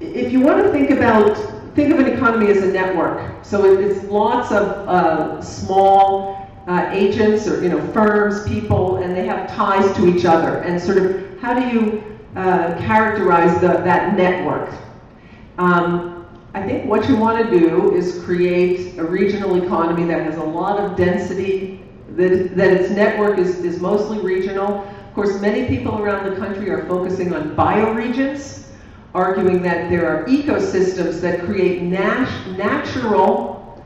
if you want to think of an economy as a network. So it's lots of small agents or firms, people, and they have ties to each other. And sort of how do you characterize that network? I think what you want to do is create a regional economy that has a lot of density, that its network is mostly regional. Of course, many people around the country are focusing on bioregions, arguing that there are ecosystems that create natural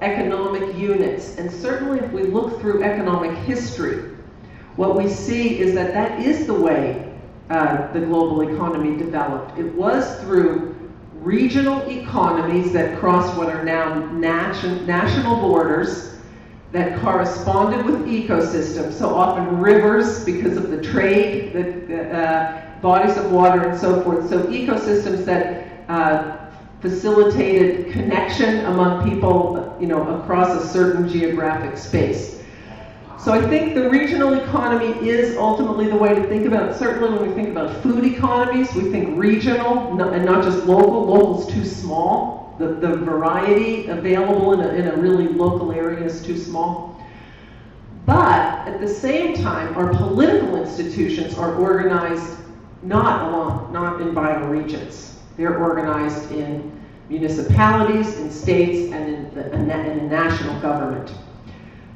economic units. And certainly if we look through economic history, what we see is that is the way the global economy developed. It was through regional economies that crossed what are now national borders that corresponded with ecosystems, so often rivers because of the trade, bodies of water and so forth. So ecosystems that facilitated connection among people, across a certain geographic space. So I think the regional economy is ultimately the way to think about it. Certainly when we think about food economies, we think regional and not just local. Local's too small. The variety available in a really local area is too small. But at the same time, our political institutions are organized not in bioregions. They're organized in municipalities, in states, and in a national government.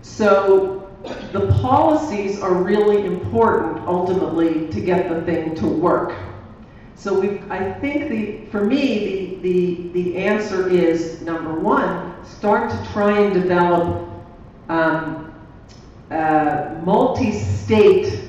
So the policies are really important ultimately to get the thing to work. So I think for me the answer is, number one, start to try and develop multi-state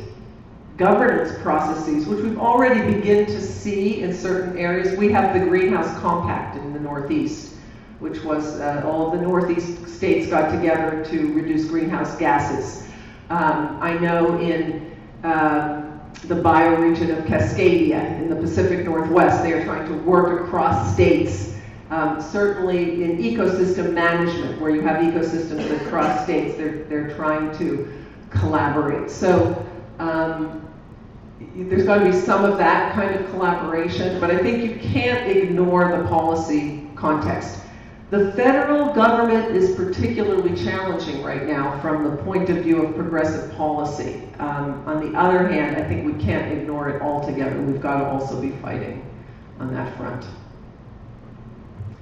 governance processes, which we've already begun to see in certain areas. We have the Greenhouse Compact in the Northeast, which was all of the Northeast states got together to reduce greenhouse gases. I know in the bioregion of Cascadia in the Pacific Northwest, they are trying to work across states. Certainly in ecosystem management, where you have ecosystems that cross states, they're trying to collaborate. So there's got to be some of that kind of collaboration, but I think you can't ignore the policy context. The federal government is particularly challenging right now from the point of view of progressive policy. On the other hand, I think we can't ignore it altogether. We've got to also be fighting on that front.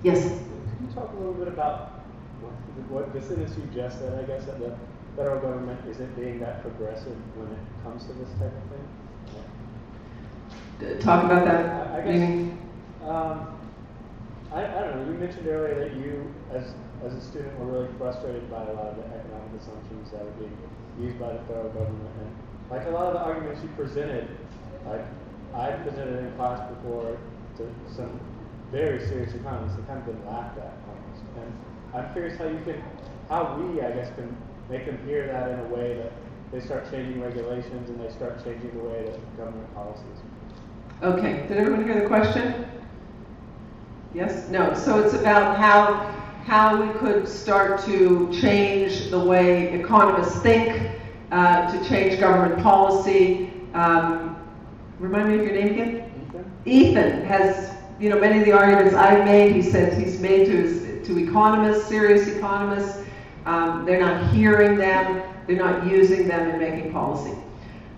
Yes? Can you talk a little bit about what Visita suggested, I guess, at federal government isn't being that progressive when it comes to this type of thing? Talk about that. I guess, I don't know, you mentioned earlier that you, as a student, were really frustrated by a lot of the economic assumptions that are being used by the federal government. And like a lot of the arguments you presented, like I presented in class before to some very serious economists that kind of been laughed at almost. And I'm curious how we, I guess, can make them hear that in a way that they start changing regulations and they start changing the way that government policies. Okay, did everyone hear the question? Yes? No, so it's about how we could start to change the way economists think, to change government policy. Remind me of your name again? Ethan has, many of the arguments I've made, he says he's made to economists, serious economists. They're not hearing them, they're not using them in making policy.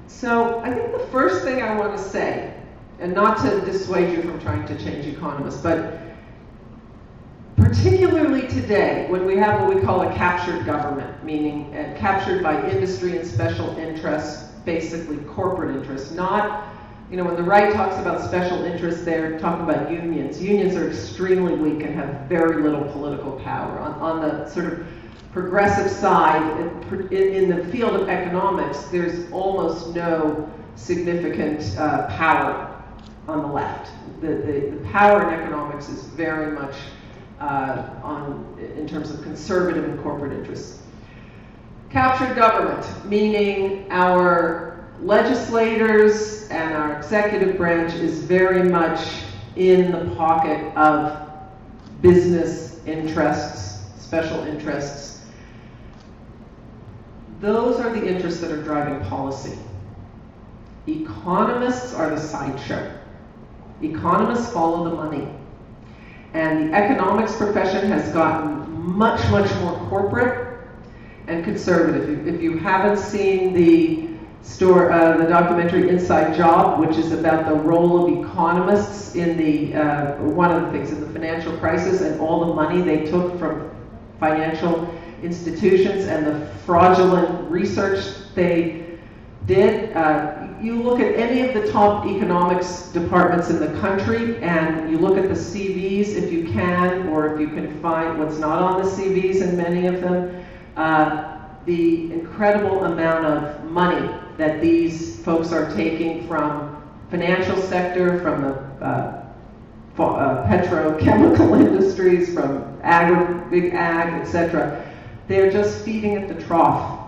So I think the first thing I want to say, and not to dissuade you from trying to change economists, but particularly today, when we have what we call a captured government, meaning captured by industry and special interests, basically corporate interests, not, when the right talks about special interests, they're talking about unions. Unions are extremely weak and have very little political power. On the sort of progressive side, in the field of economics, there's almost no significant power on the left. The power in economics is very much in terms of conservative and corporate interests. Captured government, meaning our legislators and our executive branch is very much in the pocket of business interests, special interests. Those are the interests that are driving policy. Economists are the sideshow. Economists follow the money. And the economics profession has gotten much, much more corporate and conservative. If you haven't seen the documentary Inside Job, which is about the role of economists in one of the things in the financial crisis and all the money they took from financial institutions and the fraudulent research they did, you look at any of the top economics departments in the country and you look at the CVs if you can, or if you can find what's not on the CVs in many of them, the incredible amount of money that these folks are taking from financial sector, from the petrochemical industries, from big ag, etc. They're just feeding at the trough.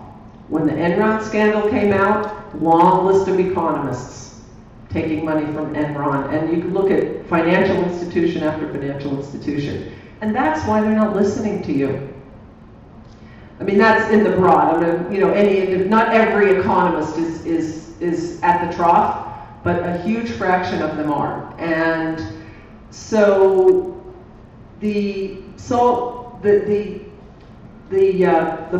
When the Enron scandal came out, long list of economists taking money from Enron. And you can look at financial institution after financial institution. And that's why they're not listening to you. I mean, that's in the broad. I mean, not every economist is at the trough, but a huge fraction of them are. And so the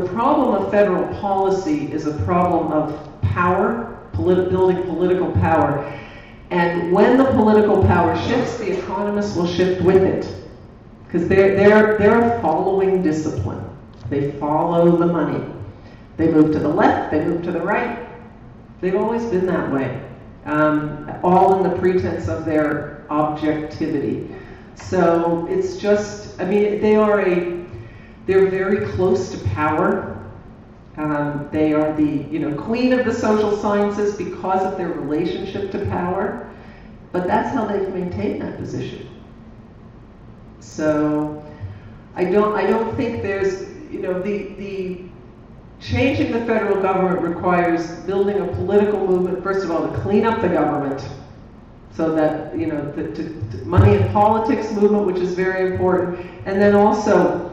problem of federal policy is a problem of power, building political power. And when the political power shifts, the economists will shift with it. Because they're following discipline. They follow the money. They move to the left, they move to the right. They've always been that way. All in the pretense of their objectivity. So it's just, I mean, they're very close to power. They are the queen of the social sciences because of their relationship to power. But that's how they've maintained that position. So I don't think there's, the changing the federal government requires building a political movement, first of all, to clean up the government. So that, the money in politics movement, which is very important. And then also,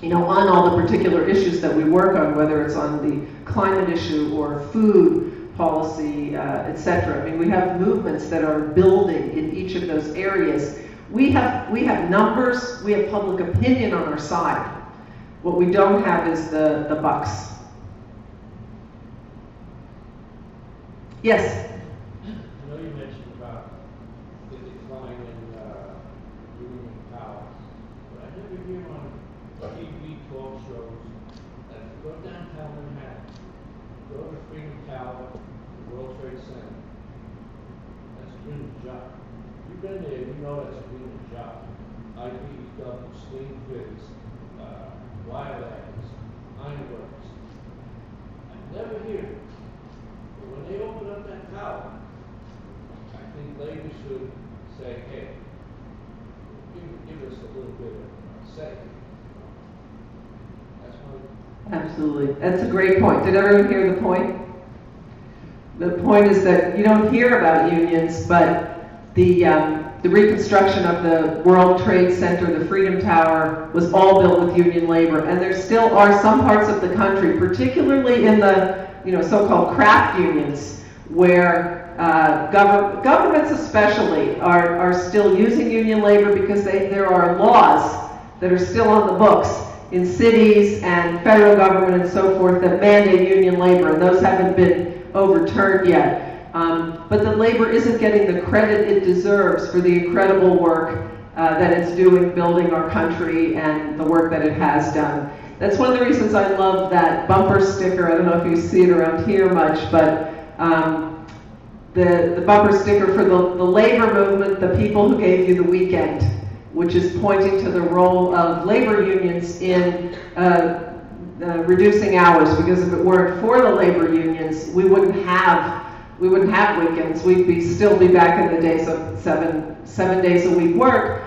on all the particular issues that we work on, whether it's on the climate issue or food policy, etc. I mean, we have movements that are building in each of those areas. We have numbers, we have public opinion on our side. What we don't have is the bucks. Yes? I know you mentioned about the decline in union power, but I never hear on TV talk shows that if you go downtown Manhattan, go to Freedom Tower, the World Trade Center. That's a union job. You've been there, you know that's a union job. IBEW, steam fitters, wire ladders, ironworkers. I never hear it. But when they open up that tower, I think labor should say, hey, give us a little bit of say. That's my... Absolutely. That's a great point. Did everyone hear the point? The point is that you don't hear about unions, but the reconstruction of the World Trade Center, the Freedom Tower, was all built with union labor. And there still are some parts of the country, particularly in the so-called craft unions, where governments especially are still using union labor because there are laws that are still on the books in cities and federal government and so forth that mandate union labor, and those haven't been overturned yet. But the labor isn't getting the credit it deserves for the incredible work that it's doing building our country and the work that it has done. That's one of the reasons I love that bumper sticker. I don't know if you see it around here much, but the bumper sticker for the labor movement, the people who gave you the weekend, which is pointing to the role of labor unions in reducing hours, because if it weren't for the labor unions, we wouldn't have weekends. We'd still be back in the days of seven days a week work,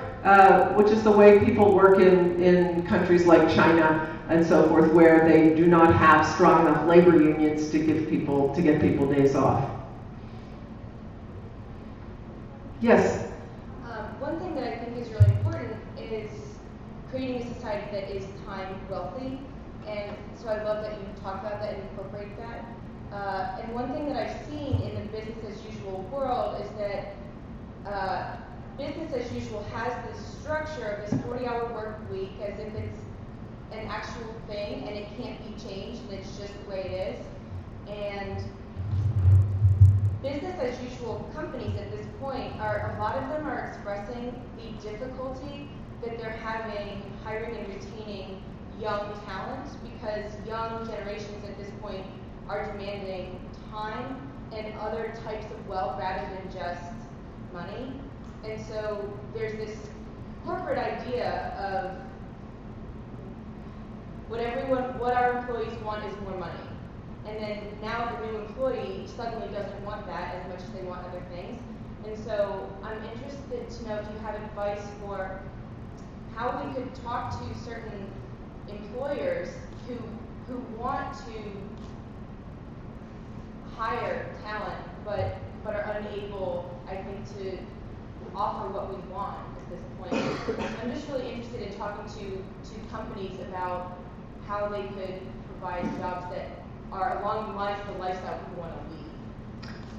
which is the way people work in countries like China and so forth, where they do not have strong enough labor unions to get people days off. Yes. One thing that I think is really important is creating a society that is time wealthy, and so I love that you talk about that and incorporate that. And one thing that I've seen in the business as usual world is that business as usual has this structure of this 40-hour work week as if it's an actual thing and it can't be changed and it's just the way it is. And business as usual companies at this point a lot of them are expressing the difficulty that they're having hiring and retaining young talent, because young generations at this point are demanding time and other types of wealth rather than just money. And so there's this corporate idea of what our employees want is more money. And then now the new employee suddenly doesn't want that as much as they want other things. And so I'm interested to know if you have advice for how we could talk to certain employers who want to hire talent but are unable, I think, to offer what we want at this point. I'm just really interested in talking to companies about how they could provide jobs that are along the lines of the lifestyle people want to lead.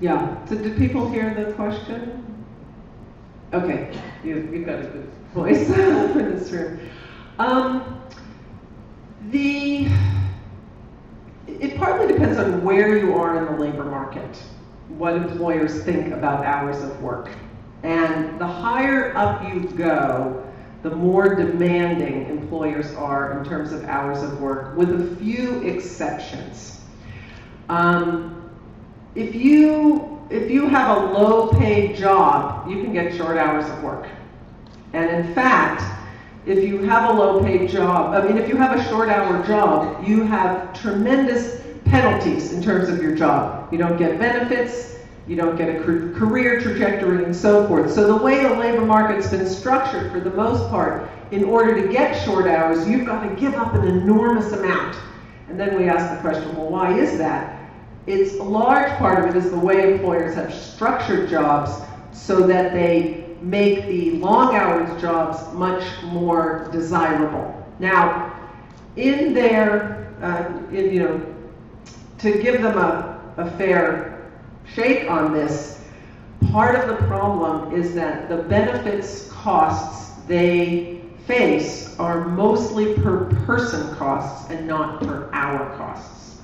Yeah. So did people hear the question? Okay. You've got a good voice for this room. It partly depends on where you are in the labor market, what employers think about hours of work. And the higher up you go, the more demanding employers are in terms of hours of work, with a few exceptions. If you have a low-paid job, you can get short hours of work. And in fact, if you have a low-paid job, if you have a short-hour job, you have tremendous penalties in terms of your job. You don't get benefits, you don't get a career trajectory, and so forth. So the way the labor market's been structured, for the most part, in order to get short hours, you've got to give up an enormous amount. And then we ask the question, well, why is that? It's a large part of it is the way employers have structured jobs so that they make the long hours jobs much more desirable. Now, in their, to give them a fair shake on this, part of the problem is that the benefits costs they face are mostly per person costs and not per hour costs.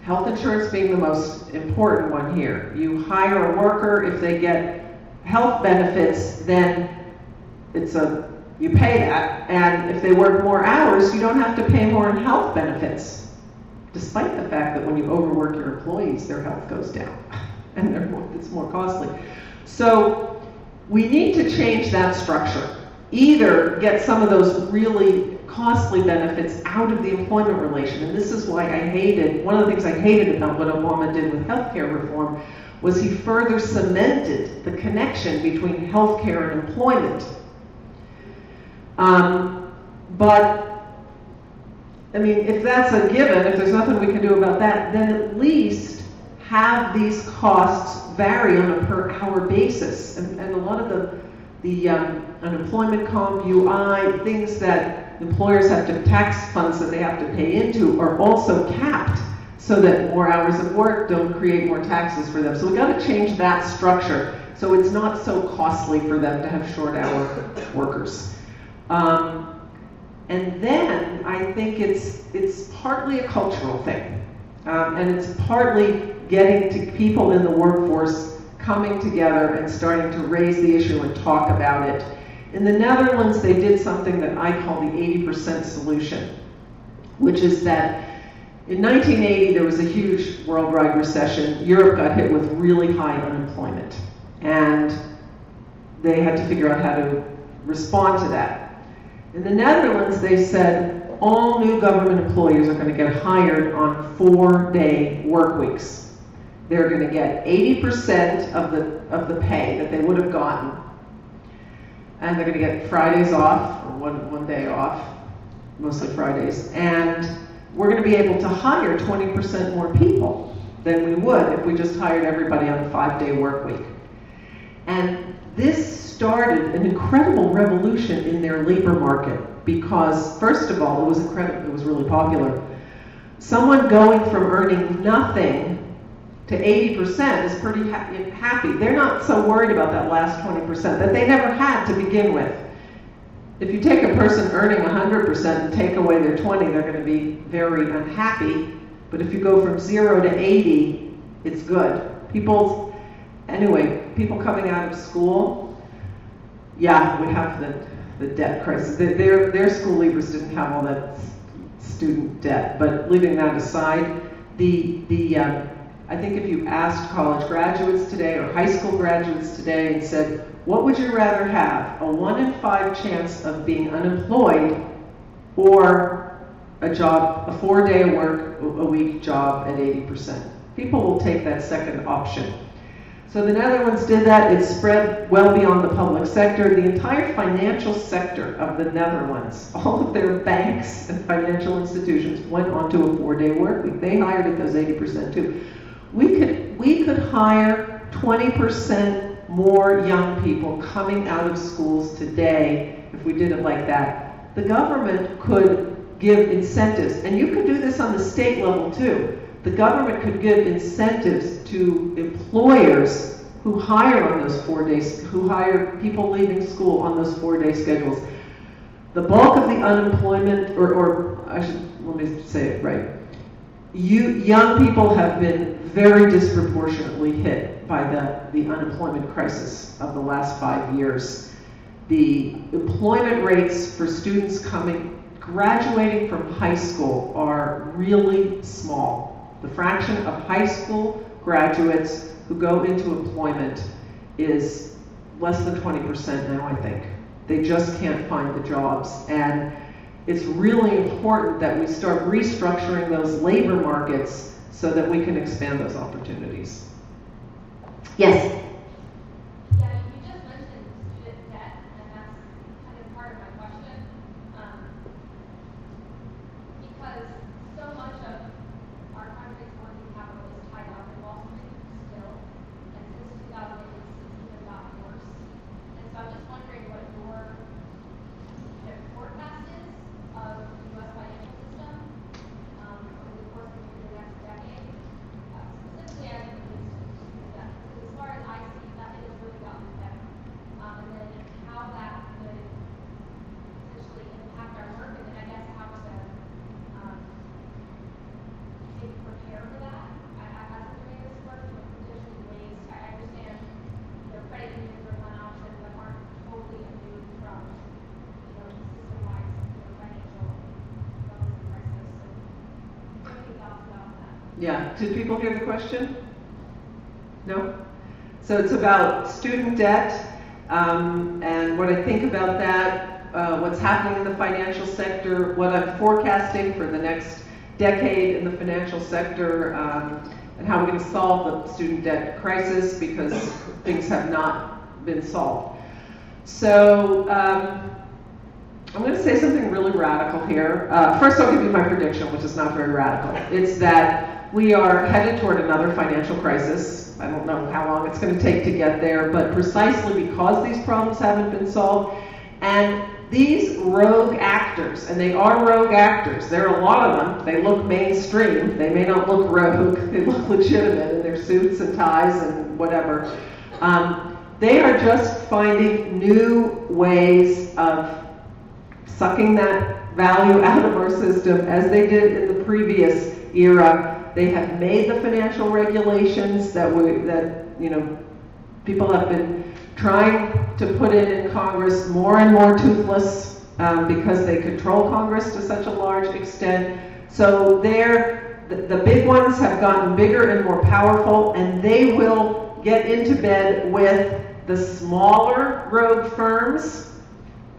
Health insurance being the most important one here. You hire a worker, if they get health benefits, then you pay that, and if they work more hours, you don't have to pay more in health benefits. despite the fact that when you overwork your employees, their health goes down and it's more costly. So we need to change that structure. Either get some of those really costly benefits out of the employment relation, and this is why one of the things I hated about what Obama did with healthcare reform was he further cemented the connection between healthcare and employment. But I mean, if that's a given, if there's nothing we can do about that, then at least have these costs vary on a per hour basis. And a lot of the unemployment comp, UI, things that employers have to, tax funds that they have to pay into are also capped so that more hours of work don't create more taxes for them. So we've got to change that structure so it's not so costly for them to have short hour workers. And then I think it's partly a cultural thing. And it's partly getting to people in the workforce coming together and starting to raise the issue and talk about it. In the Netherlands, they did something that I call the 80% solution, which is that in 1980, there was a huge worldwide recession. Europe got hit with really high unemployment, and they had to figure out how to respond to that. In the Netherlands, they said all new government employees are going to get hired on 4-day work weeks. They're going to get 80% of the pay that they would have gotten, and they're going to get Fridays off, or one day off, mostly Fridays, and we're going to be able to hire 20% more people than we would if we just hired everybody on a 5-day work week. And this started an incredible revolution in their labor market because, first of all, it was incredible, it was really popular. Someone going from earning nothing to 80% is pretty happy. They're not so worried about that last 20% that they never had to begin with. If you take a person earning 100% and take away their 20, they're going to be very unhappy. But if you go from 0 to 80, it's good. People coming out of school, yeah, we have the debt crisis. Their school leavers didn't have all that student debt. But leaving that aside, I think if you asked college graduates today or high school graduates today and said, what would you rather have, a 1 in 5 chance of being unemployed or a job, a 4-day a week job at 80%? People will take that second option. So the Netherlands did that. It spread well beyond the public sector. The entire financial sector of the Netherlands, all of their banks and financial institutions went onto a 4-day work week. They hired at those 80% too. We could hire 20% more young people coming out of schools today if we did it like that. The government could give incentives, and you could do this on the state level too. The government could give incentives to employers who hire on those 4 days, who hire people leaving school on those 4-day schedules. The bulk of the unemployment, let me say it right. Young people have been very disproportionately hit by the unemployment crisis of the last 5 years. The employment rates for students graduating from high school are really small. The fraction of high school graduates who go into employment is less than 20% now, I think. They just can't find the jobs. And it's really important that we start restructuring those labor markets so that we can expand those opportunities. Yes? Yeah, you just mentioned student debt, and that's kind of part of my question. Because so much of our country's working capital is tied up in Wall Street still, and since 2008, it's even gotten worse. And so I'm just wondering what your forecast is of the U.S. financial system over the course of the next decade. Specifically, as it relates to student debt. Because as far as I Yeah, did people hear the question? No? So it's about student debt, and what I think about that, what's happening in the financial sector, what I'm forecasting for the next decade in the financial sector, and how we're going to solve the student debt crisis, because things have not been solved. So I'm going to say something really radical here. First, I'll give you my prediction, which is not very radical. It's that we are headed toward another financial crisis. I don't know how long it's going to take to get there, but precisely because these problems haven't been solved, and these rogue actors, and they are rogue actors, there are a lot of them, they look mainstream, they may not look rogue, they look legitimate in their suits and ties and whatever. They are just finding new ways of sucking that value out of our system, as they did in the previous era. They have made the financial regulations that people have been trying to put in Congress more and more toothless, because they control Congress to such a large extent. So the big ones have gotten bigger and more powerful, and they will get into bed with the smaller rogue firms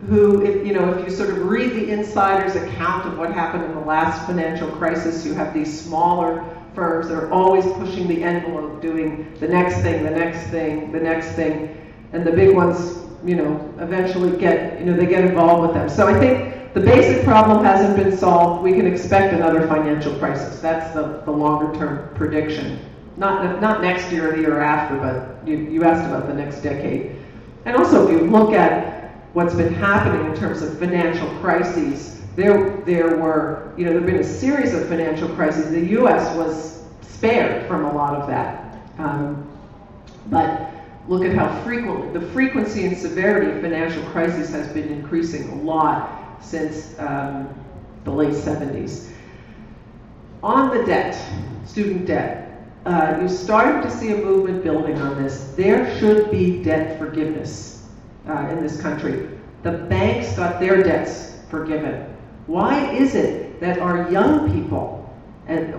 who, if you sort of read the insider's account of what happened in the last financial crisis, you have these smaller firms that are always pushing the envelope, doing the next thing, the next thing, the next thing, and the big ones, eventually get involved with them. So I think the basic problem hasn't been solved. We can expect another financial crisis. That's the longer term prediction. Not next year or the year after, but you asked about the next decade. And also, if you look at what's been happening in terms of financial crises, there have been a series of financial crises. The U.S. was spared from a lot of that. But look at how the frequency and severity of financial crises has been increasing a lot since the late 70s. On the debt, student debt, you started to see a movement building on this. There should be debt forgiveness in this country. The banks got their debts forgiven. Why is it that our young people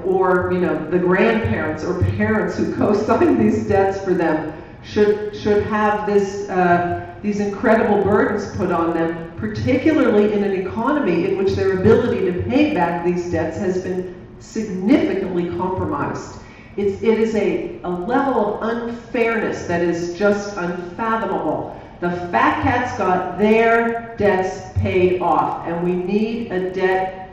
or the grandparents or parents who co-sign these debts for them should have these incredible burdens put on them, particularly in an economy in which their ability to pay back these debts has been significantly compromised? It is a level of unfairness that is just unfathomable. The fat cats got their debts paid off, and we need a debt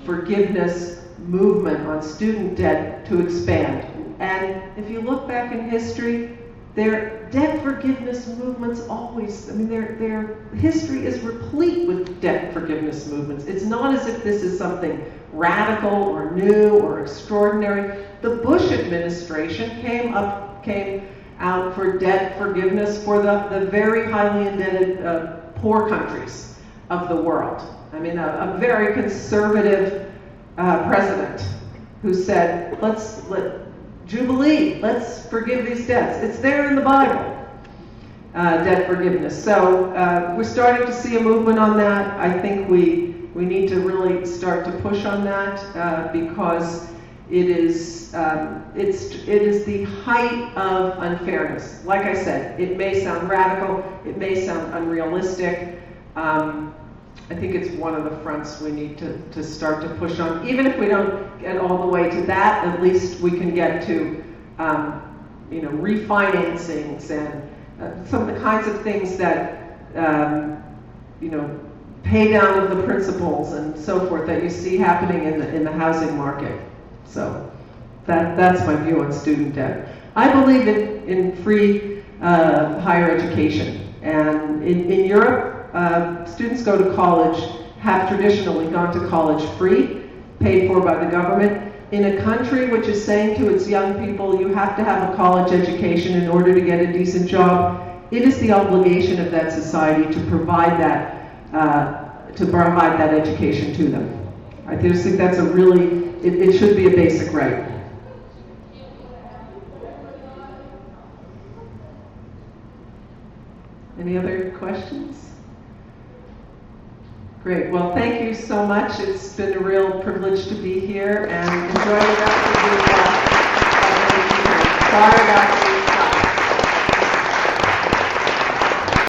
forgiveness movement on student debt to expand. And if you look back in history, their debt forgiveness movements always, their history is replete with debt forgiveness movements. It's not as if this is something radical or new or extraordinary. The Bush administration came out for debt forgiveness for the very highly indebted poor countries of the world. A very conservative president who said, Jubilee, let's forgive these debts. It's there in the Bible, debt forgiveness. So we're starting to see a movement on that. I think we need to really start to push on that because it is the height of unfairness. Like I said, it may sound radical, it may sound unrealistic. I think it's one of the fronts we need to start to push on. Even if we don't get all the way to that, at least we can get to refinancings and some of the kinds of things that pay down of the principals and so forth that you see happening in the housing market. So that's my view on student debt. I believe in free higher education, and in Europe, students go to college, have traditionally gone to college free, paid for by the government. In a country which is saying to its young people, you have to have a college education in order to get a decent job, it is the obligation of that society to provide that education to them. I just think that's it should be a basic right. Any other questions? Great. Well, thank you so much. It's been a real privilege to be here, and enjoy the rest of the thought about